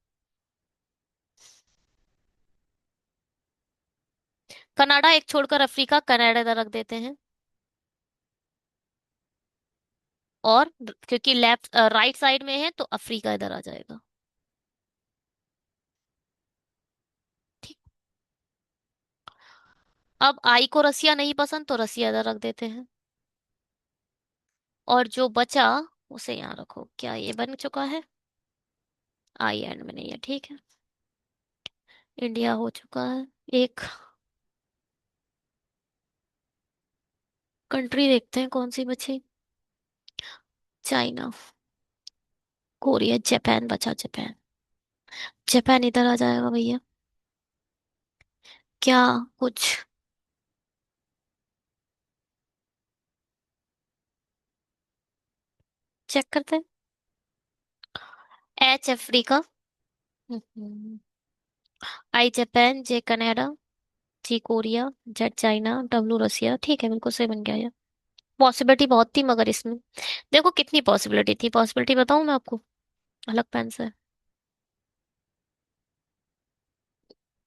कनाडा एक छोड़कर अफ्रीका, कनाडा इधर रख देते हैं। और क्योंकि लेफ्ट राइट साइड में है तो अफ्रीका इधर आ जाएगा। ठीक। अब आई को रसिया नहीं पसंद तो रसिया इधर रख देते हैं। और जो बचा उसे यहाँ रखो, क्या ये बन चुका है, आई एंड में नहीं है, ठीक है। इंडिया हो चुका है एक। कंट्री देखते हैं कौन सी बची, चाइना, कोरिया, जापान बचा, जापान, जापान इधर आ जाएगा भैया। क्या कुछ चेक करते हैं। एच अफ्रीका, आई जापान, जे कनाडा, जी कोरिया, जेड चाइना, डब्ल्यू रसिया, ठीक है बिल्कुल सही बन गया ये। पॉसिबिलिटी बहुत थी मगर इसमें देखो कितनी पॉसिबिलिटी थी, पॉसिबिलिटी बताऊं मैं आपको, अलग पेन से,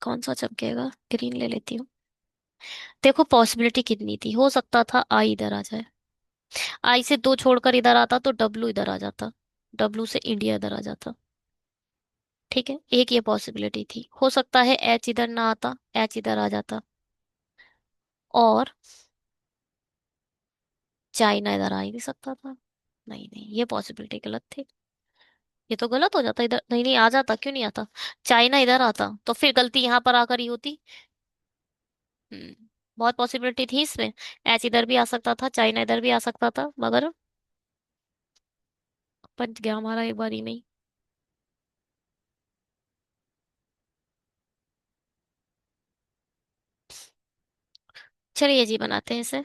कौन सा चमकेगा, ग्रीन ले लेती हूँ। देखो पॉसिबिलिटी कितनी थी, हो सकता था आई इधर आ जाए, आई से दो छोड़कर इधर आता तो डब्लू इधर आ जाता, डब्लू से इंडिया इधर आ जाता। ठीक है, एक ये पॉसिबिलिटी थी, हो सकता है एच इधर ना आता, एच इधर आ जाता, और चाइना इधर आ ही नहीं सकता था। नहीं नहीं, ये पॉसिबिलिटी गलत थी। ये तो गलत हो जाता, इधर नहीं नहीं आ जाता, क्यों नहीं आता, चाइना इधर आता तो फिर गलती यहाँ पर आकर ही होती। हम्म, बहुत पॉसिबिलिटी थी इसमें, एच इधर भी आ सकता था, चाइना इधर भी आ सकता था, मगर पंच गया हमारा एक बारी में ही। चलिए जी, बनाते हैं इसे।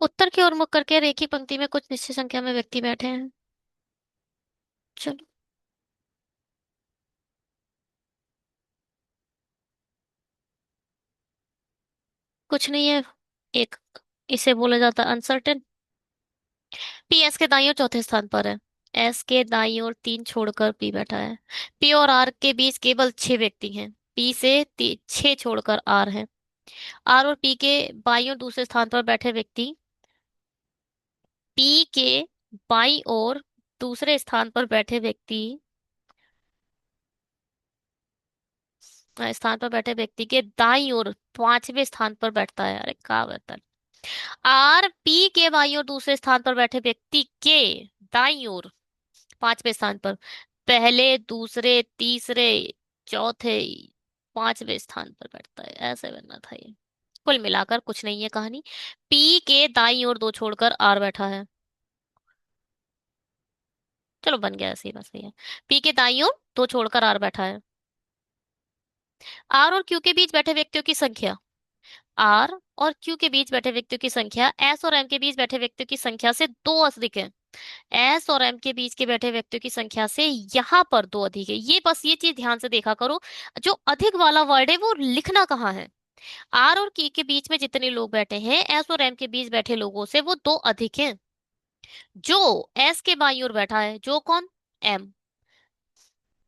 उत्तर की ओर मुख करके एक ही पंक्ति में कुछ निश्चित संख्या में व्यक्ति बैठे हैं। चलो, कुछ नहीं है, एक, इसे बोला जाता है अनसर्टेन। पी एस के दाईं ओर चौथे स्थान पर है, एस के दाईं ओर तीन छोड़कर पी बैठा है। पी और आर के बीच केवल छह व्यक्ति हैं, पी से छह छोड़कर आर है। आर और पी के बाईं ओर दूसरे स्थान पर बैठे व्यक्ति, पी के बाईं ओर दूसरे स्थान पर बैठे व्यक्ति, स्थान पर बैठे व्यक्ति के दाईं ओर पांचवें स्थान पर बैठता है। अरे क्या बता, आर पी के बाईं ओर दूसरे स्थान पर बैठे व्यक्ति के दाईं ओर पांचवें स्थान पर, पहले दूसरे तीसरे चौथे पांचवें स्थान पर बैठता है, ऐसे बनना था ये। कुल मिलाकर कुछ नहीं है कहानी, पी के दाईं ओर दो छोड़कर आर बैठा है। चलो बन गया, ऐसे ही बस सही है। पी के दाईं ओर दो छोड़कर आर बैठा है। आर और क्यू के बीच बैठे व्यक्तियों की संख्या, आर और क्यू के बीच बैठे व्यक्तियों की संख्या एस और एम के बीच बैठे व्यक्तियों की संख्या से दो अधिक है। एस और एम के बीच के बैठे व्यक्तियों की संख्या से यहाँ पर दो अधिक है, ये बस ये चीज ध्यान से देखा करो, जो अधिक वाला वर्ड है वो लिखना कहाँ है। आर और की के बीच में जितने लोग बैठे हैं, एस और एम के बीच बैठे लोगों से वो दो अधिक हैं। जो एस के बाईं ओर बैठा है, जो कौन, एम,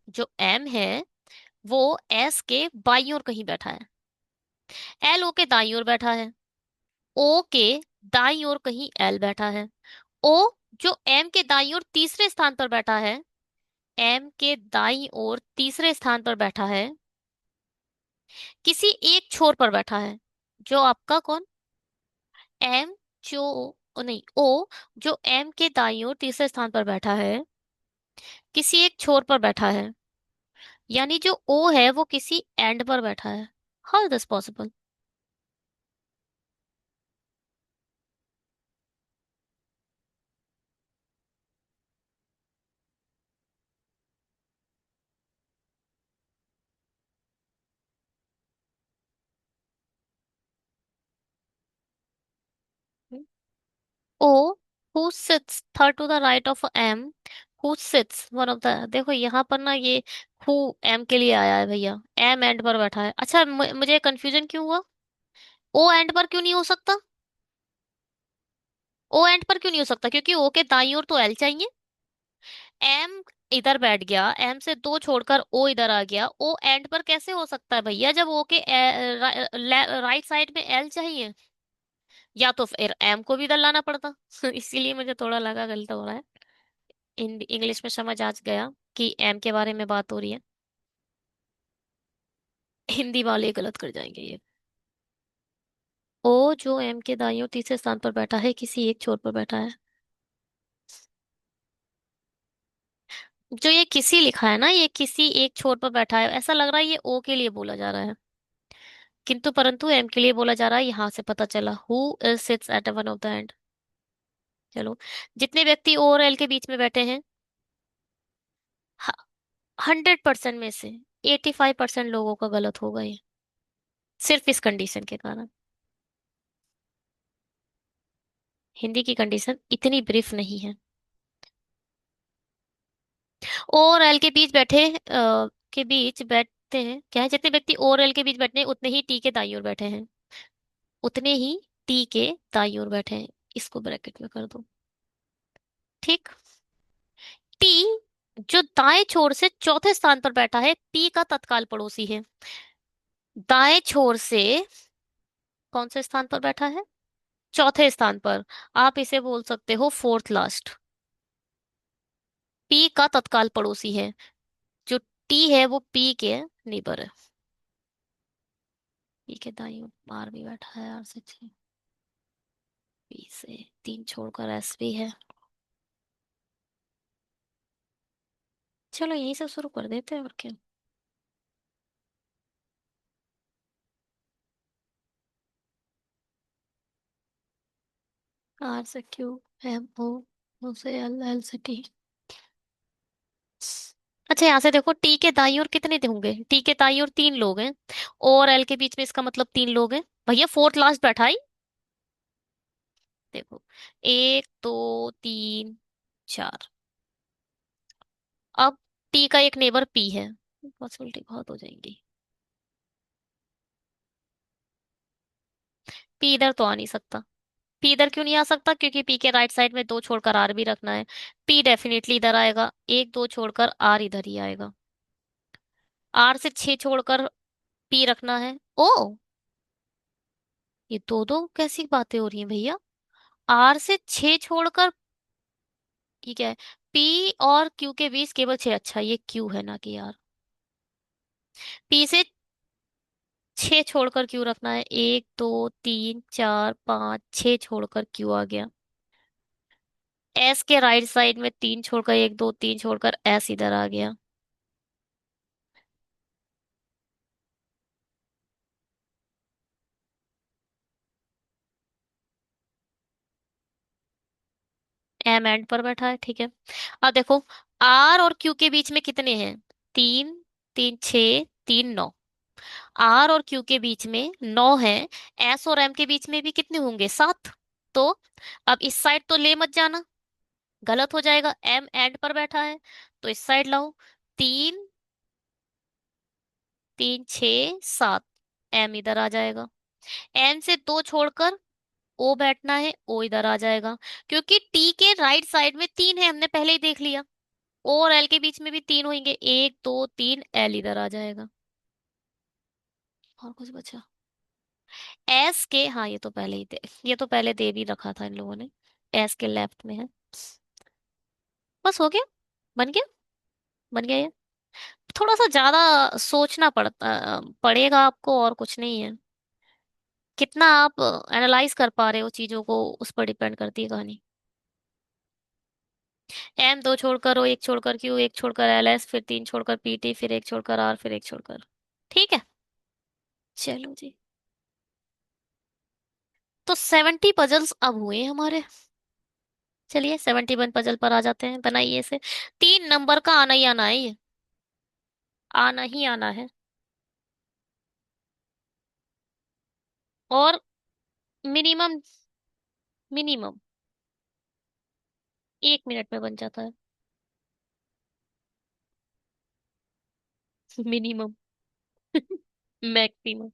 जो एम है वो एस के बाईं ओर कहीं बैठा है। एल ओ के दाईं ओर बैठा है, ओ के दाईं ओर कहीं एल बैठा है। ओ जो एम के दाईं ओर तीसरे स्थान पर बैठा है, एम के दाईं ओर तीसरे स्थान पर बैठा है, किसी एक छोर पर बैठा है, जो आपका कौन, एम, जो नहीं ओ, जो एम के दाईं ओर तीसरे स्थान पर बैठा है, किसी एक छोर पर बैठा है, यानी जो ओ है वो किसी एंड पर बैठा है। How is this possible. O who sits third to the right of M, who sits one of the, देखो यहाँ पर ना ये who M के लिए आया है भैया, M एंड पर बैठा है। अच्छा मुझे कंफ्यूजन क्यों हुआ, O एंड पर क्यों नहीं हो सकता, O एंड पर क्यों नहीं हो सकता, क्योंकि O के दाईं ओर तो L चाहिए। M इधर बैठ गया, M से दो छोड़कर O इधर आ गया, O एंड पर कैसे हो सकता है भैया, जब O के राइट साइड में L चाहिए, या तो फिर M को भी इधर लाना पड़ता। इसीलिए मुझे थोड़ा लगा गलत हो रहा है। इंग्लिश में समझ आ गया कि एम के बारे में बात हो रही है, हिंदी वाले गलत कर जाएंगे ये। ओ जो एम के दाईं ओर तीसरे स्थान पर बैठा है, किसी एक छोर पर बैठा है। जो ये किसी लिखा है ना, ये किसी एक छोर पर बैठा है, ऐसा लग रहा है ये ओ के लिए बोला जा रहा है, किंतु परंतु एम के लिए बोला जा रहा है, यहां से पता चला who is seats eight one of the end. चलो, जितने व्यक्ति ओ और एल के बीच में बैठे हैं, 100% में से 85% लोगों का गलत होगा ये, सिर्फ इस कंडीशन के कारण। हिंदी की कंडीशन इतनी ब्रीफ नहीं है। ओ और एल के बीच के बीच बैठते हैं, क्या है, जितने व्यक्ति ओ और एल के बीच बैठे हैं उतने ही टी के दाईं ओर बैठे हैं, उतने ही टी के दाईं ओर बैठे हैं, इसको ब्रैकेट में कर दो। ठीक, टी जो दाएं छोर से चौथे स्थान पर बैठा है, पी का तत्काल पड़ोसी है। दाएं छोर से कौन से स्थान पर बैठा है? चौथे स्थान पर। आप इसे बोल सकते हो फोर्थ लास्ट। पी का तत्काल पड़ोसी है। जो टी है वो पी के नेबर है। पी के दाईं ओर आर भी बैठा है, आर से छह। पी से तीन छोड़कर एस भी है। चलो यहीं से शुरू कर देते हैं और क्या। आर से क्यू, एम ओ, ओ से एल, एल से टी। अच्छा यहाँ से देखो, टी के दाईं ओर कितने होंगे? टी के दाईं ओर तीन लोग हैं, और एल के बीच में, इसका मतलब तीन लोग हैं। भैया फोर्थ लास्ट बैठा ही। देखो, एक दो तीन चार। अब टी का एक नेबर पी है, पॉसिबिलिटी बहुत हो जाएंगी। पी इधर तो आ नहीं सकता। पी इधर क्यों नहीं आ सकता? क्योंकि पी के राइट साइड में दो छोड़कर आर भी रखना है। पी डेफिनेटली इधर आएगा, एक दो छोड़कर आर इधर ही आएगा। आर से छह छोड़कर पी रखना है। ओ, ये दो दो कैसी बातें हो रही हैं भैया? आर से छह छोड़कर, ठीक है, पी और क्यू के बीच केवल छह। अच्छा ये क्यू है ना कि यार। पी से छह छोड़कर क्यू रखना है, एक दो तीन चार पाँच, छह छोड़कर क्यू आ गया। एस के राइट साइड में तीन छोड़कर, एक दो तीन छोड़कर एस इधर आ गया। एम एंड पर बैठा है, ठीक है। अब देखो, आर और क्यू के बीच में कितने हैं? तीन, तीन छः, तीन नौ। आर और क्यू के बीच में नौ है। एस और एम के बीच में भी कितने होंगे? सात। तो अब इस साइड तो ले मत जाना, गलत हो जाएगा। एम एंड पर बैठा है, तो इस साइड लाओ। तीन, तीन छः सात, एम इधर आ जाएगा। एन से दो छोड़कर ओ बैठना है, ओ इधर आ जाएगा। क्योंकि टी के राइट साइड में तीन है, हमने पहले ही देख लिया। ओ और एल के बीच में भी तीन होंगे, एक दो तीन, एल इधर आ जाएगा। और कुछ बचा? एस के, हाँ ये तो पहले ही दे, ये तो पहले दे भी रखा था इन लोगों ने। एस के लेफ्ट में है। बस हो गया, बन गया, बन गया ये। थोड़ा सा ज्यादा सोचना पड़ेगा आपको, और कुछ नहीं है। कितना आप एनालाइज कर पा रहे हो चीजों को, उस पर डिपेंड करती है कहानी। एम दो छोड़कर ओ, एक छोड़कर क्यू, एक छोड़कर एल एस, फिर तीन छोड़कर पीटी, फिर एक छोड़कर आर, फिर एक छोड़कर। ठीक है, चलो जी। तो 70 पजल्स अब हुए हमारे। चलिए 71 पजल पर आ जाते हैं, बनाइए इसे। 3 नंबर का आना ही आना है ये, आना ही आना है। और मिनिमम, मिनिमम 1 मिनट में बन जाता है। मिनिमम। मैक्सिमम,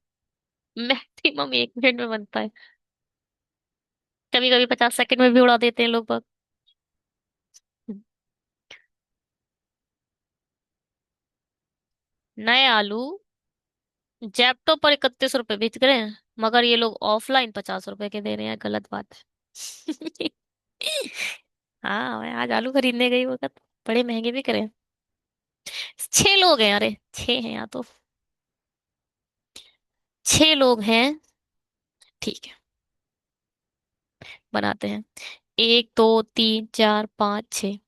मैक्सिमम 1 मिनट में बनता है। कभी कभी 50 सेकंड में भी उड़ा देते हैं लोग बाग। नए आलू जेप्टो पर 31 रुपए बेच रहे हैं, मगर ये लोग ऑफलाइन 50 रुपए के दे रहे हैं। गलत बात है। हाँ मैं आज आलू खरीदने गई वक्त बड़े महंगे बिक रहे हैं। 6 लोग हैं, अरे 6 हैं यहाँ तो। 6 लोग हैं, ठीक है, बनाते हैं। एक दो तीन चार पाँच छः।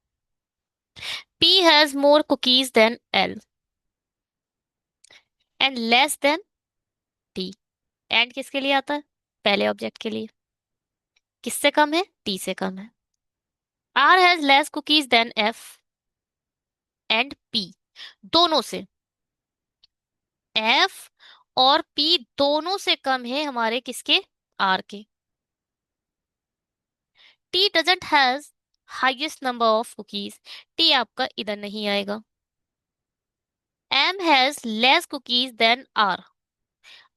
P has more cookies than L and less than T. And किसके लिए आता है? पहले ऑब्जेक्ट के लिए। किससे कम है? टी से कम है। R has less cookies than F and P, दोनों से। एफ और पी दोनों से कम है हमारे किसके? आर के। T doesn't has highest number of cookies, T आपका इधर नहीं आएगा। M has less cookies than R,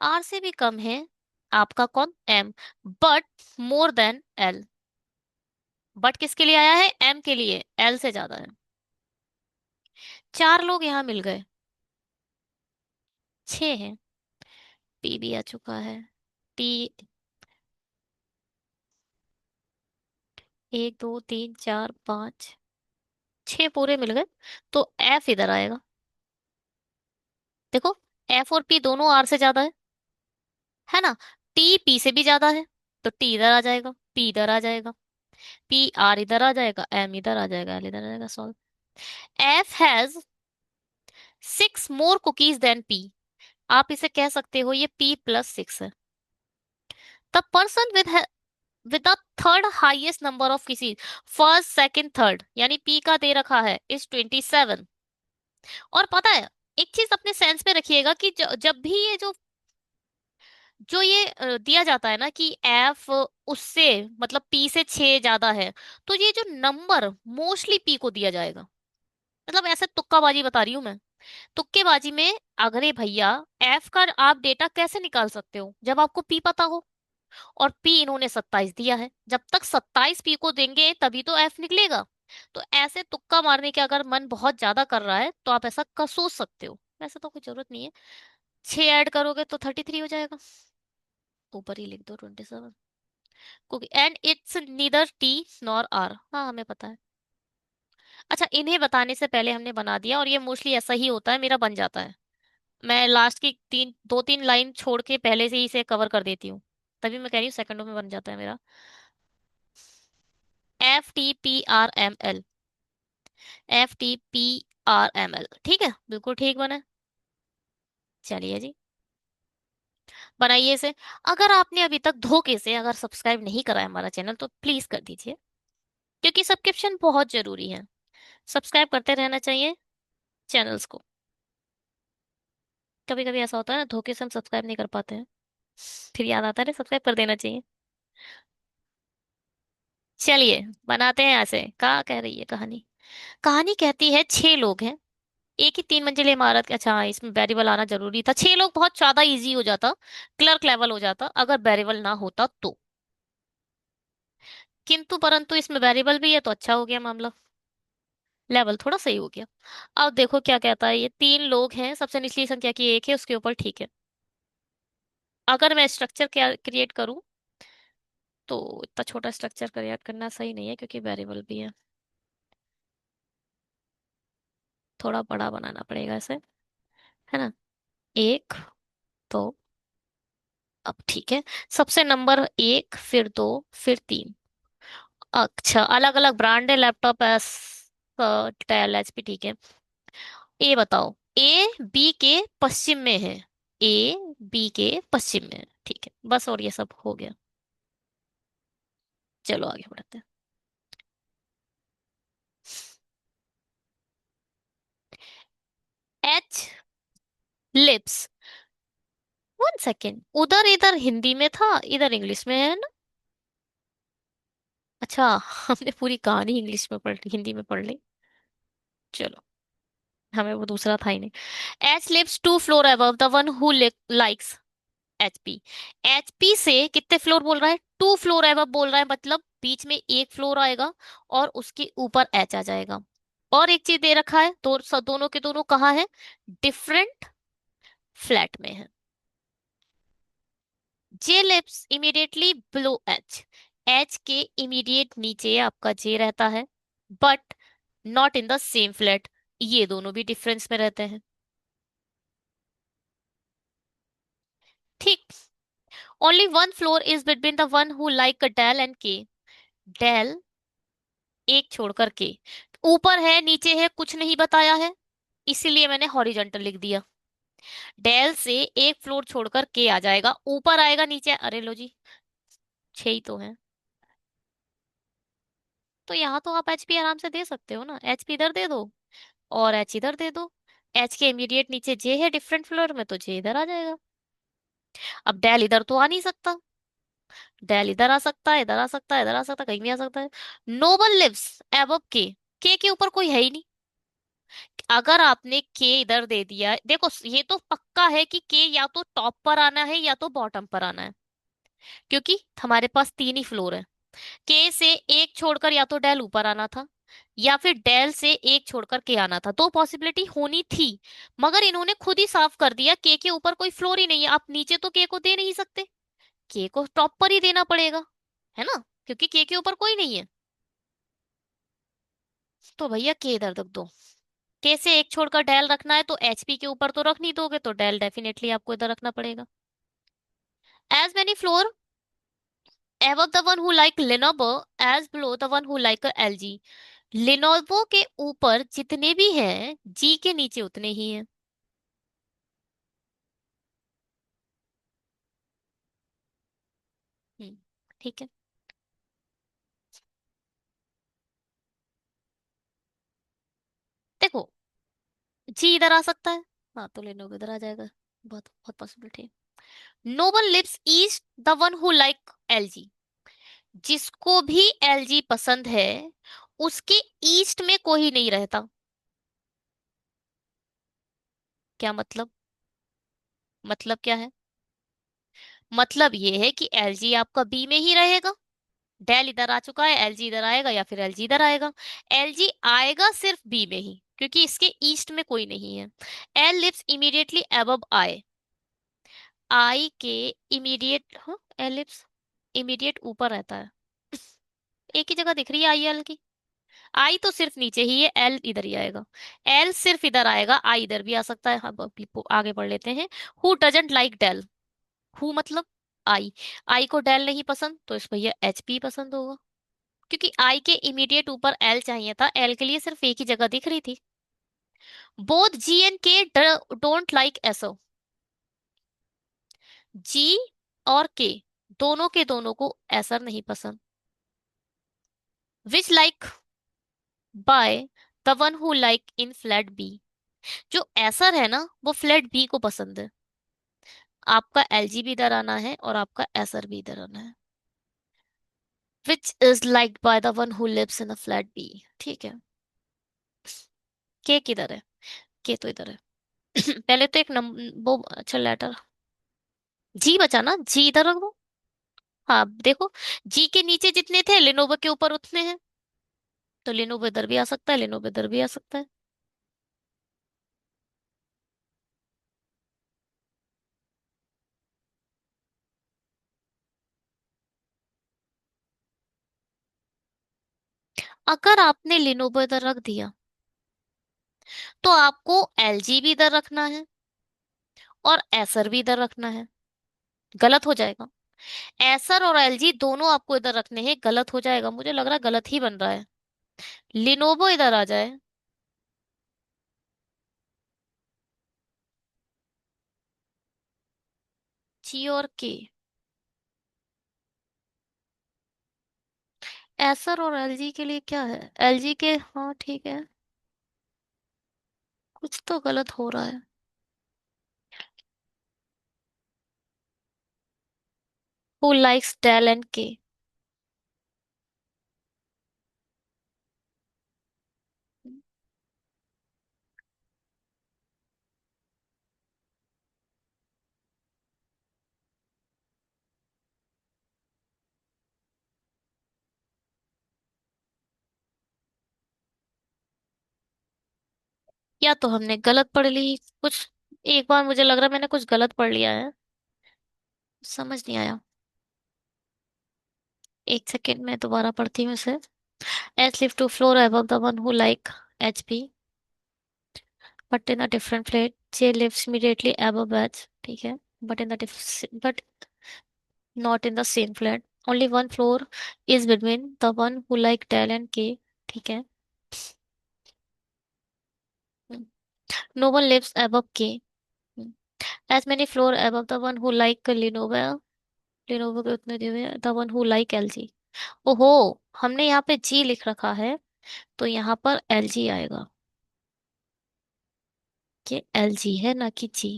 R से भी कम है आपका कौन? M, but more than L. But किसके लिए आया है? एम के लिए, एल से ज्यादा है। 4 लोग यहाँ मिल गए। 6 हैं। पी भी आ चुका है। टी। 1 2 3 4 5 6 पूरे मिल गए। तो एफ इधर आएगा। देखो, एफ और पी दोनों आर से ज्यादा है ना। टी पी से भी ज्यादा है, तो टी इधर आ जाएगा, पी इधर आ जाएगा, पी आर इधर आ जाएगा, एम इधर आ जाएगा, एल इधर आ जाएगा। Solve. F has 6 more cookies than P. आप इसे कह सकते हो ये P+6 है। The person with the third highest number of किसी, फर्स्ट सेकंड थर्ड, यानी पी का दे रखा है इज 27। और पता है, एक चीज अपने सेंस में रखिएगा कि जब भी ये जो ये दिया जाता है ना कि एफ उससे मतलब पी से 6 ज्यादा है, तो ये जो नंबर मोस्टली पी को दिया जाएगा। मतलब ऐसे तुक्काबाजी बता रही हूं मैं। तुक्केबाजी में, अरे भैया, एफ का आप डेटा कैसे निकाल सकते हो जब आपको पी पता हो। और पी इन्होंने 27 दिया है, जब तक 27 पी को देंगे तभी तो एफ निकलेगा। तो ऐसे तुक्का मारने के अगर मन बहुत ज्यादा कर रहा है तो आप ऐसा कर सोच सकते हो, वैसे तो कोई जरूरत नहीं है। 6 ऐड करोगे तो 33 हो जाएगा। ऊपर ही लिख दो 27। क्योंकि and it's neither T nor R, हाँ हमें पता है। अच्छा, इन्हें बताने से पहले हमने बना दिया, और ये मोस्टली ऐसा ही होता है, मेरा बन जाता है। मैं लास्ट की 2 3 लाइन छोड़ के पहले से ही इसे कवर कर देती हूँ। तभी मैं कह रही हूँ सेकंडों में बन जाता है मेरा। FTPRML। FTPRML, ठीक है, बिल्कुल ठीक बना है। चलिए जी, बनाइए इसे। अगर आपने अभी तक धोखे से अगर सब्सक्राइब नहीं करा है हमारा चैनल, तो प्लीज कर दीजिए, क्योंकि सब्सक्रिप्शन बहुत जरूरी है। सब्सक्राइब करते रहना चाहिए चैनल्स को। कभी कभी ऐसा होता है ना, धोखे से हम सब्सक्राइब नहीं कर पाते हैं, फिर याद आता है सब्सक्राइब कर देना चाहिए। चलिए, बनाते हैं ऐसे। क्या कह रही है कहानी? कहानी कहती है 6 लोग हैं, एक ही 3 मंजिले इमारत। अच्छा, इसमें वेरिएबल आना जरूरी था। 6 लोग बहुत ज्यादा इजी हो जाता, क्लर्क लेवल हो जाता अगर वेरिएबल ना होता तो। किंतु परंतु इसमें वेरिएबल भी है तो अच्छा हो गया मामला, लेवल थोड़ा सही हो गया। अब देखो क्या कहता है, ये 3 लोग हैं, सबसे निचली संख्या की 1 है उसके ऊपर, ठीक है। अगर मैं स्ट्रक्चर क्रिएट करूं, तो इतना छोटा स्ट्रक्चर क्रिएट करना सही नहीं है क्योंकि वेरिएबल भी है। थोड़ा बड़ा बनाना पड़ेगा इसे, है ना। एक, तो अब ठीक है। सबसे नंबर 1, फिर 2, फिर 3। अच्छा, अलग अलग ब्रांड है लैपटॉप, एस डेल, एचपी, ठीक है। ए बताओ, ए बी के पश्चिम में है। ए बी के पश्चिम में है, ठीक है बस, और ये सब हो गया। चलो आगे बढ़ते हैं। H lips. 1 सेकेंड, उधर इधर हिंदी में था, इधर इंग्लिश में है ना। अच्छा, हमने पूरी कहानी इंग्लिश में पढ़ ली, हिंदी में पढ़ ली। चलो, हमें वो दूसरा था ही नहीं। H lives 2 floor above the one who likes HP. HP से कितने फ्लोर बोल रहा है? 2 फ्लोर अबव बोल रहा है, मतलब बीच में एक फ्लोर आएगा और उसके ऊपर एच आ जाएगा। और एक चीज दे रखा है, दोनों के दोनों कहाँ है? डिफरेंट फ्लैट में है। J lives immediately below H. H के इमीडिएट नीचे आपका जे रहता है, but not in the same flat. ये दोनों भी डिफरेंस में रहते हैं, ठीक। Only 1 floor is between the one who like Dell and K. Dell एक छोड़कर के, ऊपर है नीचे है कुछ नहीं बताया है, इसीलिए मैंने हॉरिजॉन्टल लिख दिया। डेल से एक फ्लोर छोड़कर के आ जाएगा, ऊपर आएगा नीचे, अरे लो जी, 6 ही तो है। तो यहाँ तो आप एचपी आराम से दे सकते हो ना, एचपी इधर दे दो और एच इधर दे दो। एच के इमीडिएट नीचे जे है डिफरेंट फ्लोर में, तो जे इधर आ जाएगा। अब डेल इधर तो आ नहीं सकता, डेल इधर आ सकता है, इधर आ सकता है, इधर आ सकता है, कहीं भी आ सकता है। नोबल लिव्स एबव के ऊपर कोई है ही नहीं। अगर आपने के इधर दे दिया, देखो ये तो पक्का है कि के या तो टॉप पर आना है या तो बॉटम पर आना है, क्योंकि हमारे पास 3 ही फ्लोर है। के से एक छोड़कर या तो डेल ऊपर आना था, या फिर डेल से एक छोड़कर के आना था, दो पॉसिबिलिटी होनी थी। मगर इन्होंने खुद ही साफ कर दिया के ऊपर कोई फ्लोर ही नहीं है, आप नीचे तो के को दे नहीं सकते, के को टॉप पर ही देना पड़ेगा, है ना, क्योंकि के ऊपर कोई नहीं है। तो भैया के इधर रख दो। के से एक छोड़कर डेल रखना है तो एचपी के ऊपर तो रख नहीं दोगे, तो डेल डेफिनेटली आपको इधर रखना पड़ेगा। As many floor above the one who like Lenovo as below the one who like LG। Lenovo के ऊपर जितने भी हैं जी के नीचे उतने ही हैं। हम्म, ठीक है। देखो, जी इधर आ सकता है, हाँ तो Lenovo इधर आ जाएगा, बहुत बहुत पॉसिबिलिटी है। No one lives east the one who like LG. जिसको भी एलजी पसंद है उसके ईस्ट में कोई नहीं रहता। क्या मतलब? मतलब क्या है? मतलब ये है कि एलजी आपका बी में ही रहेगा। डेल इधर आ चुका है, एलजी इधर आएगा या फिर एलजी इधर आएगा। एलजी आएगा सिर्फ बी में ही क्योंकि इसके ईस्ट में कोई नहीं है। L lives immediately above I. I के इमीडिएट, हाँ, एल लिव्स इमीडिएट ऊपर रहता है। एक ही जगह दिख रही है आई एल की। आई तो सिर्फ नीचे ही है, एल इधर ही आएगा। एल सिर्फ इधर आएगा, आई इधर भी आ सकता है। अब आगे पढ़ लेते हैं। Who doesn't like del. Who मतलब आई। आई को डेल नहीं पसंद तो इस भैया एच पी पसंद होगा, क्योंकि आई के इमीडिएट ऊपर एल चाहिए था, एल के लिए सिर्फ एक ही जगह दिख रही थी। Both G and K don't like Asus. G और के दोनों के दोनों को एसर नहीं पसंद। Which like by the one who like in flat B. जो एसर है ना वो फ्लैट बी को पसंद है। आपका एलजी भी इधर आना है और आपका एसर भी इधर आना है। Which is liked by the one who lives in a flat B. ठीक है। के किधर है? के तो इधर है। पहले तो एक नंबर वो, अच्छा लेटर, जी बचा ना, जी इधर रख दो। हाँ देखो, जी के नीचे जितने थे लेनोवो के ऊपर उतने हैं, तो लेनोवो इधर भी आ सकता है, लेनोवो इधर भी आ सकता है। अगर आपने लेनोवो इधर रख दिया तो आपको एलजी भी इधर रखना है और एसर भी इधर रखना है। गलत हो जाएगा। एसर और एलजी दोनों आपको इधर रखने हैं, गलत हो जाएगा, मुझे लग रहा है गलत ही बन रहा है। लिनोवो इधर आ जाए। जी और के। एसर और एलजी के लिए क्या है, एलजी के, हाँ ठीक है, कुछ तो गलत हो रहा है। हु लाइक्स डेल एंड के। या तो हमने गलत पढ़ ली कुछ, एक बार मुझे लग रहा है मैंने कुछ गलत पढ़ लिया है, समझ नहीं आया। एक सेकेंड में दोबारा पढ़ती हूँ इसे। H live two floor above the one who like HP but in a different flat। J lives immediately above H, ठीक है, but in the but not in the same flat। only one floor is between the one who like Dell and K, ठीक है। no one lives above K। as many floor above the one who like Lenovo। Lenovo के उतने दिए हुए हैं, the one who like LG। ओहो, हमने यहाँ पे G लिख रखा है तो यहाँ पर LG आएगा। ये LG है ना कि G।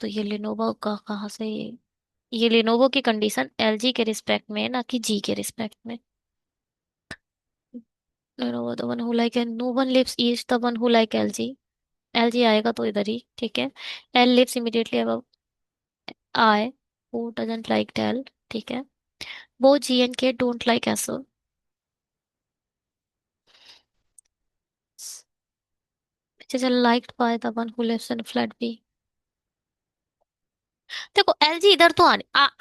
तो ये लिनोवो का कहाँ से ये लिनोवो की कंडीशन एलजी के रिस्पेक्ट में है ना कि जी के रिस्पेक्ट में। Lenovo the one who like and no one lives east the one who like LG. LG आएगा तो इधर ही, ठीक है। L lives immediately above I who doesn't like Dell, ठीक है। वो G and K don't like Asus. चल liked by the one who lives in flat B. देखो एलजी इधर तो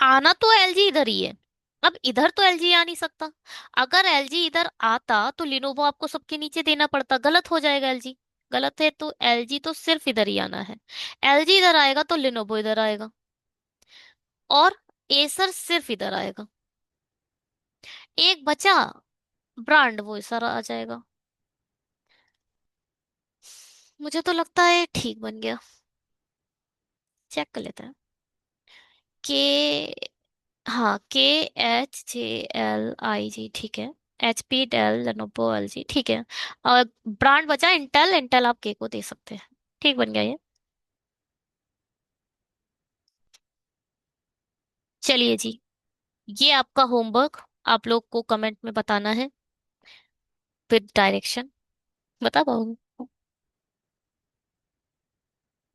आना तो एलजी इधर ही है। अब इधर तो एलजी आ नहीं सकता। अगर एलजी इधर आता तो लिनोवो आपको सबके नीचे देना पड़ता, गलत हो जाएगा एलजी। गलत है तो एलजी तो सिर्फ इधर ही आना है। एलजी इधर आएगा तो लिनोवो इधर आएगा, और एसर सिर्फ इधर आएगा। एक बचा ब्रांड, वो इधर आ जाएगा। मुझे तो लगता है ठीक बन गया। चेक कर लेते हैं। के, हाँ KHJLIG ठीक है। HP डेल लेनोवो LG ठीक है। और ब्रांड बचा इंटेल, इंटेल आप के को दे सकते हैं। ठीक बन गया ये। चलिए जी, ये आपका होमवर्क। आप लोग को कमेंट में बताना है विद डायरेक्शन। बता पाओगे?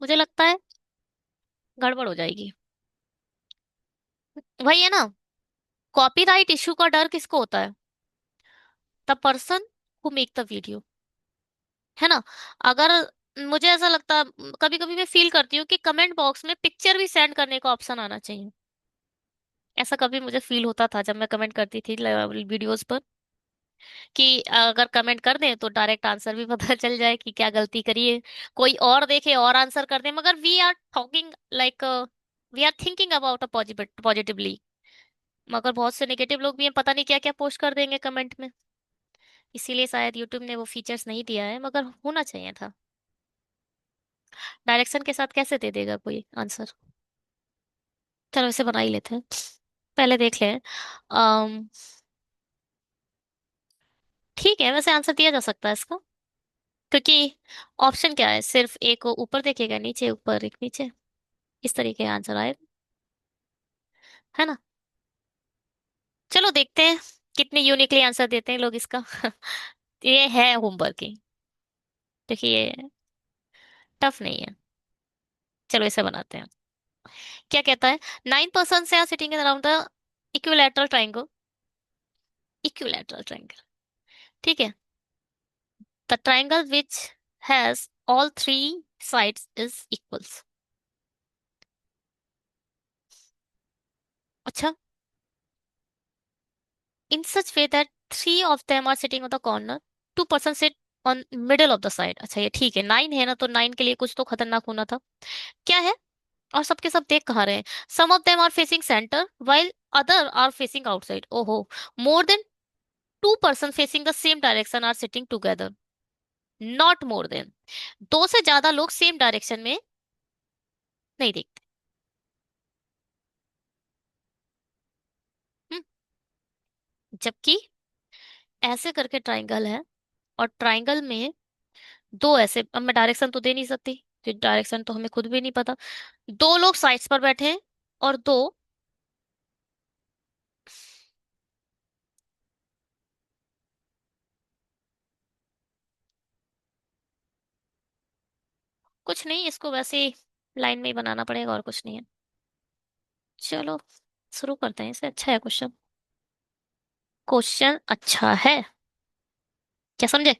मुझे लगता है गड़बड़ हो जाएगी। वही है ना, कॉपीराइट इशू का डर किसको होता है? The person who make the video, है ना। अगर मुझे ऐसा लगता, कभी कभी मैं फील करती हूँ कि कमेंट बॉक्स में पिक्चर भी सेंड करने का ऑप्शन आना चाहिए। ऐसा कभी मुझे फील होता था जब मैं कमेंट करती थी वीडियोस पर, कि अगर कमेंट कर दें तो डायरेक्ट आंसर भी पता चल जाए कि क्या गलती करी है। कोई और देखे और आंसर कर दे, मगर we are talking like, we are thinking about a positively. मगर बहुत से नेगेटिव लोग भी हैं, पता नहीं क्या क्या पोस्ट कर देंगे कमेंट में। इसीलिए शायद यूट्यूब ने वो फीचर्स नहीं दिया है, मगर होना चाहिए था। डायरेक्शन के साथ कैसे दे देगा कोई आंसर? चलो इसे बना ही लेते हैं, पहले देख लें। अम ठीक है, वैसे आंसर दिया जा सकता है इसका, क्योंकि ऑप्शन क्या है, सिर्फ एक ऊपर देखेगा, नीचे ऊपर, एक नीचे, इस तरीके का आंसर आएगा, है ना। चलो देखते हैं कितने यूनिकली आंसर देते हैं लोग इसका। ये है होमवर्क ही, देखिए ये टफ नहीं है। चलो इसे बनाते हैं। क्या कहता है? 9 पर्सन से are sitting in around the equilateral triangle. Equilateral triangle, ठीक है। The triangle which has all three sides is equals. अच्छा, in such way that three of them are sitting on the corner, 2 person sit on middle of the side। अच्छा ये ठीक है, 9 है ना, तो 9 के लिए कुछ तो खतरनाक होना था। क्या है? और सबके सब देख कहाँ रहे हैं? Some of them are facing centre while other are facing outside. ओहो, more than 2 person facing the same direction are sitting together, not more than. दो से ज्यादा लोग सेम डायरेक्शन में नहीं देखते। हम्म, जबकि ऐसे करके ट्राइंगल है, और ट्राइंगल में दो ऐसे, अब मैं डायरेक्शन तो दे नहीं सकती, डायरेक्शन तो हमें खुद भी नहीं पता। दो लोग साइड्स पर बैठे हैं, और दो, कुछ नहीं, इसको वैसे ही लाइन में ही बनाना पड़ेगा, और कुछ नहीं है। चलो शुरू करते हैं, इसे अच्छा है क्वेश्चन। क्वेश्चन अच्छा है, क्या समझे?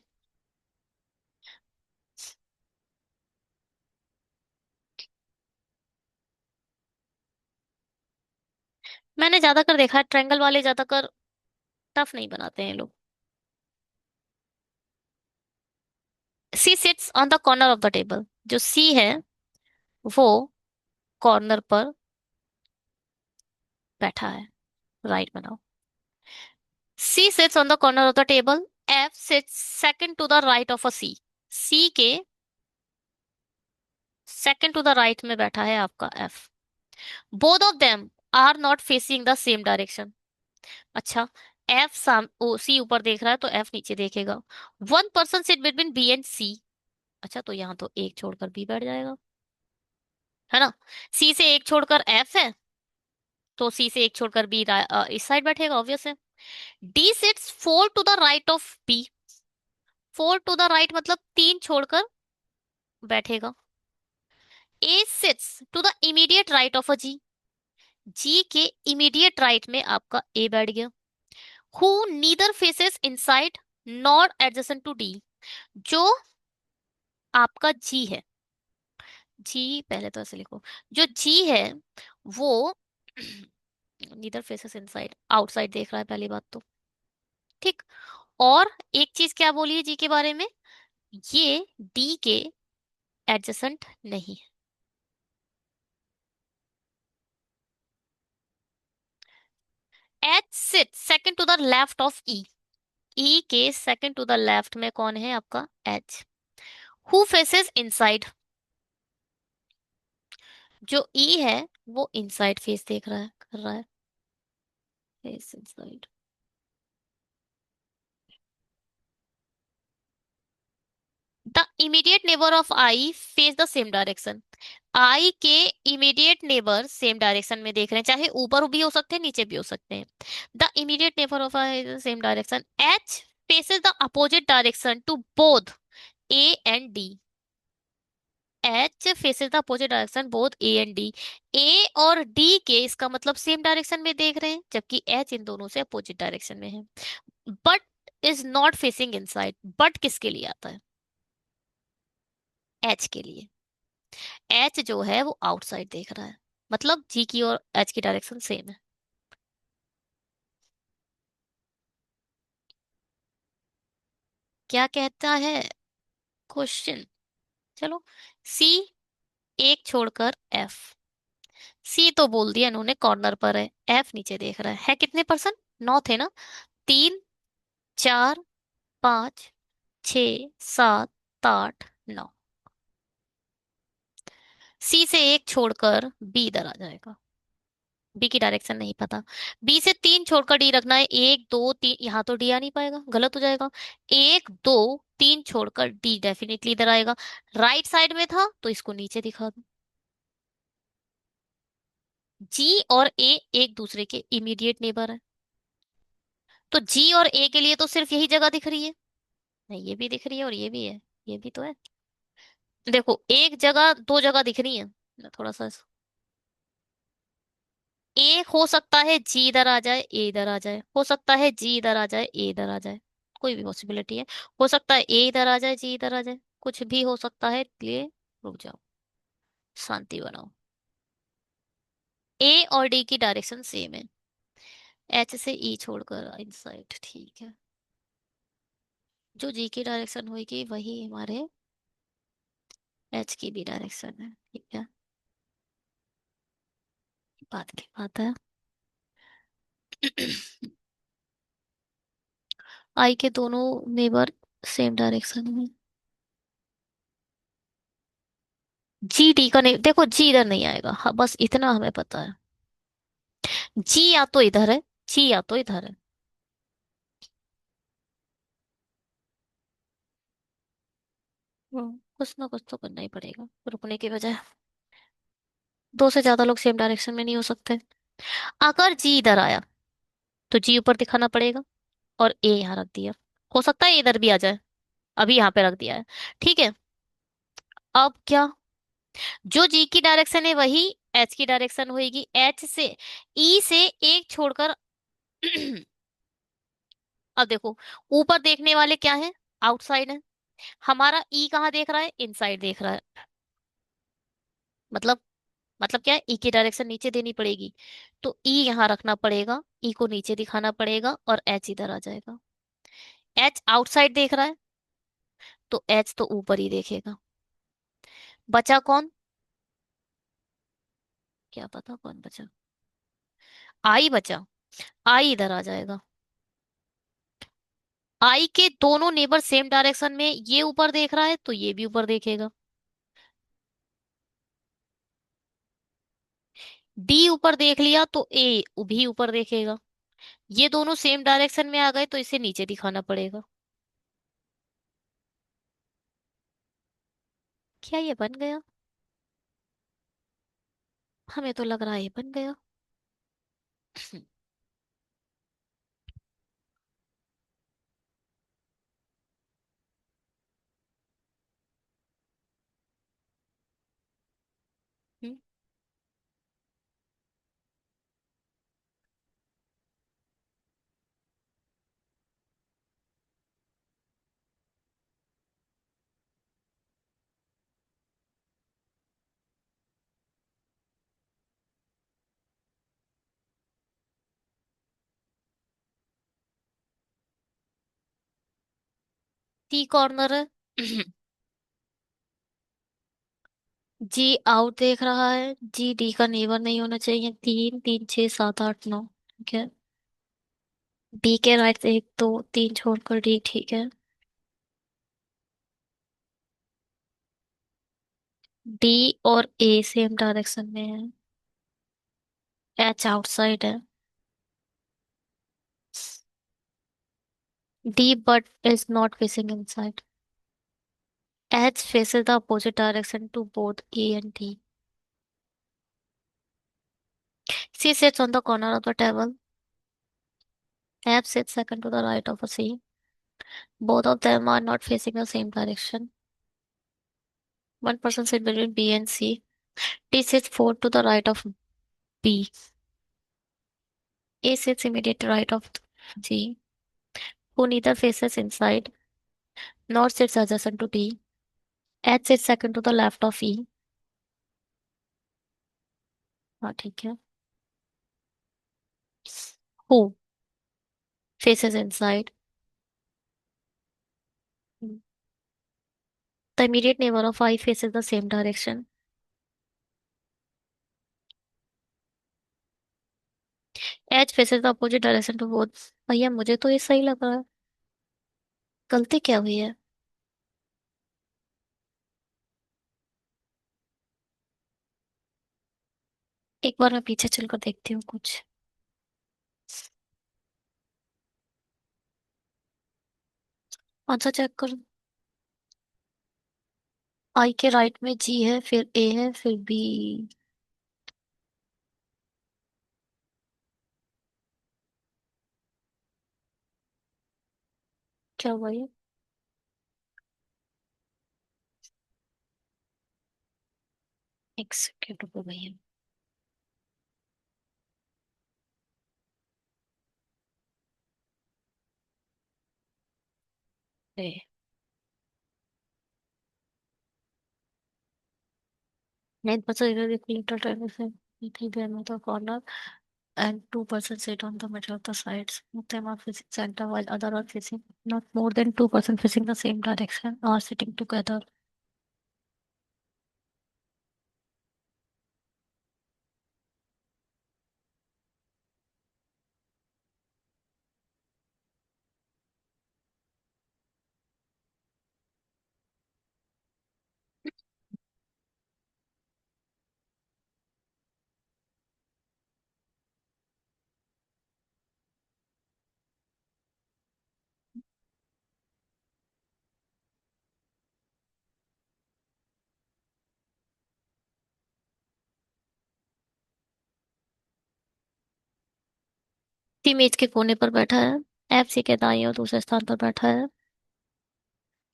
मैंने ज्यादातर देखा है ट्रायंगल वाले ज्यादातर टफ नहीं बनाते हैं लोग। She sits on the corner of the table, जो सी है वो कॉर्नर पर बैठा है। राइट बनाओ। C sits on the corner of the table, F sits second to the right of a C. C के सेकंड टू द राइट में बैठा है आपका F. Both of them are not facing the same direction. अच्छा, एफ साम ओ सी ऊपर देख रहा है तो एफ नीचे देखेगा। 1 person sit between B and C. अच्छा, तो यहाँ तो एक छोड़कर बी बैठ जाएगा, है ना। सी से एक छोड़कर एफ है, तो सी से एक छोड़कर बी इस साइड बैठेगा, ऑब्वियस है। D sits 4 to the right of B. 4 to the right मतलब तीन छोड़कर बैठेगा। A sits to the immediate right of a G. G के इमीडिएट राइट में आपका ए बैठ गया। Who neither faces inside nor adjacent to D, जो आपका जी है, जी पहले तो ऐसे लिखो, जो जी है वो नीदर फेसेस इनसाइड, आउटसाइड देख रहा है पहली बात तो। ठीक। और एक चीज क्या बोली है जी के बारे में, ये डी के एडजेसेंट नहीं है। H sit second to the left of E, E के सेकंड टू द लेफ्ट में कौन है आपका, एच। हु फेसेस इनसाइड, जो ई है वो इनसाइड फेस देख रहा है, कर रहा है, face inside. The immediate neighbour of I face the same direction, I के इमीडिएट नेबर सेम डायरेक्शन में देख रहे हैं, चाहे ऊपर भी हो सकते हैं नीचे भी हो सकते हैं। The immediate neighbour of I same direction, H faces the opposite direction to both A and D, H faces the opposite direction both A and D, A और डी के इसका मतलब सेम डायरेक्शन में देख रहे हैं, जबकि एच इन दोनों से अपोजिट डायरेक्शन में है। But is not facing inside, but किसके लिए आता है, एच के लिए। एच जो है वो आउटसाइड देख रहा है, मतलब जी की और एच की डायरेक्शन सेम है। क्या कहता है क्वेश्चन, चलो। सी एक छोड़कर एफ, सी तो बोल दिया इन्होंने कॉर्नर पर है, एफ नीचे देख रहा है कितने परसेंट, नौ थे ना, 3, 4, 5, 6, 7, 8, 9, सी से एक छोड़कर बी इधर आ जाएगा, बी की डायरेक्शन नहीं पता, बी से 3 छोड़कर डी रखना है, 1, 2, 3, यहाँ तो डी आ नहीं पाएगा, गलत हो जाएगा, 1, 2, 3 छोड़कर डी डेफिनेटली इधर आएगा, राइट साइड में था तो इसको नीचे दिखा दो। जी और ए एक दूसरे के इमीडिएट नेबर है, तो जी और ए के लिए तो सिर्फ यही जगह दिख रही है, नहीं ये भी दिख रही है और ये भी है, ये भी तो है। देखो एक जगह दो जगह दिख रही है, मैं थोड़ा सा, ए हो सकता है जी इधर आ जाए ए इधर आ जाए, हो सकता है जी इधर आ जाए ए इधर आ जाए, कोई भी पॉसिबिलिटी है, हो सकता है ए इधर आ जाए जी इधर आ जाए, कुछ भी हो सकता है, इसलिए रुक जाओ, शांति बनाओ। ए और डी की डायरेक्शन सेम है, एच से ई छोड़कर इनसाइड, ठीक है, जो जी की डायरेक्शन होगी वही हमारे एच की भी डायरेक्शन है, ठीक है, बात की बात है। आई के दोनों नेबर सेम डायरेक्शन में, जी डी का नहीं, देखो जी इधर नहीं आएगा, हाँ बस इतना हमें पता है, जी या तो इधर है, जी या तो इधर है। कुछ ना कुछ तो करना ही पड़ेगा रुकने के बजाय, दो से ज्यादा लोग सेम डायरेक्शन में नहीं हो सकते। अगर जी इधर आया तो जी ऊपर दिखाना पड़ेगा, और ए यहाँ रख दिया, हो सकता है इधर भी आ जाए, अभी यहाँ पे रख दिया है, ठीक है। अब क्या, जो जी की डायरेक्शन है वही एच की डायरेक्शन होगी, एच से ई से एक छोड़कर अब देखो, ऊपर देखने वाले क्या है, आउटसाइड है, हमारा ई कहाँ देख रहा है, इनसाइड देख रहा है, मतलब क्या है, ई की डायरेक्शन नीचे देनी पड़ेगी, तो ई यहाँ रखना पड़ेगा, ई को नीचे दिखाना पड़ेगा और एच इधर आ जाएगा, एच आउटसाइड देख रहा है तो एच तो ऊपर ही देखेगा, बचा कौन, क्या पता कौन बचा, आई बचा, आई इधर आ जाएगा, आई के दोनों नेबर सेम डायरेक्शन में, ये ऊपर देख रहा है तो ये भी ऊपर देखेगा, डी ऊपर देख लिया तो ए भी ऊपर देखेगा, ये दोनों सेम डायरेक्शन में आ गए तो इसे नीचे दिखाना पड़ेगा। क्या ये बन गया, हमें तो लग रहा है ये बन गया। हम्म, टी कॉर्नर है। जी आउट देख रहा है, जी डी का नेबर नहीं होना चाहिए। 3 3 6 7 8 9, ठीक है। डी के राइट से 1 2 3 छोड़कर डी, ठीक है। डी और ए सेम डायरेक्शन में है। एच आउटसाइड है। D but is not facing inside. H faces the opposite direction to both A and D. C sits on the corner of the table. F sits second to the right of a C. Both of them are not facing the same direction. One person sits between B and C. D sits fourth to the right of B. A sits immediate right of G, who neither faces inside nor sits adjacent to D. H sits second to the left of E. हाँ ठीक है. Who faces inside. The immediate neighbor of I faces the same direction. H faces the opposite direction to both. भैया मुझे तो ये सही लग रहा है. गलती क्या हुई है? एक बार मैं पीछे चलकर देखती हूँ कुछ. आंसर चेक करो. आई के राइट में जी है, फिर ए है, फिर बी. क्या हुआ ये? एक सेकेंड रुको भैया. ए, 9% equal to diameter corner and 2% sit on the middle of the sides. Both them are facing center while other are facing not more than 2% facing the same direction or sitting together. सी मेज के कोने पर बैठा है. एफ सी के दाईं और दूसरे स्थान पर बैठा है.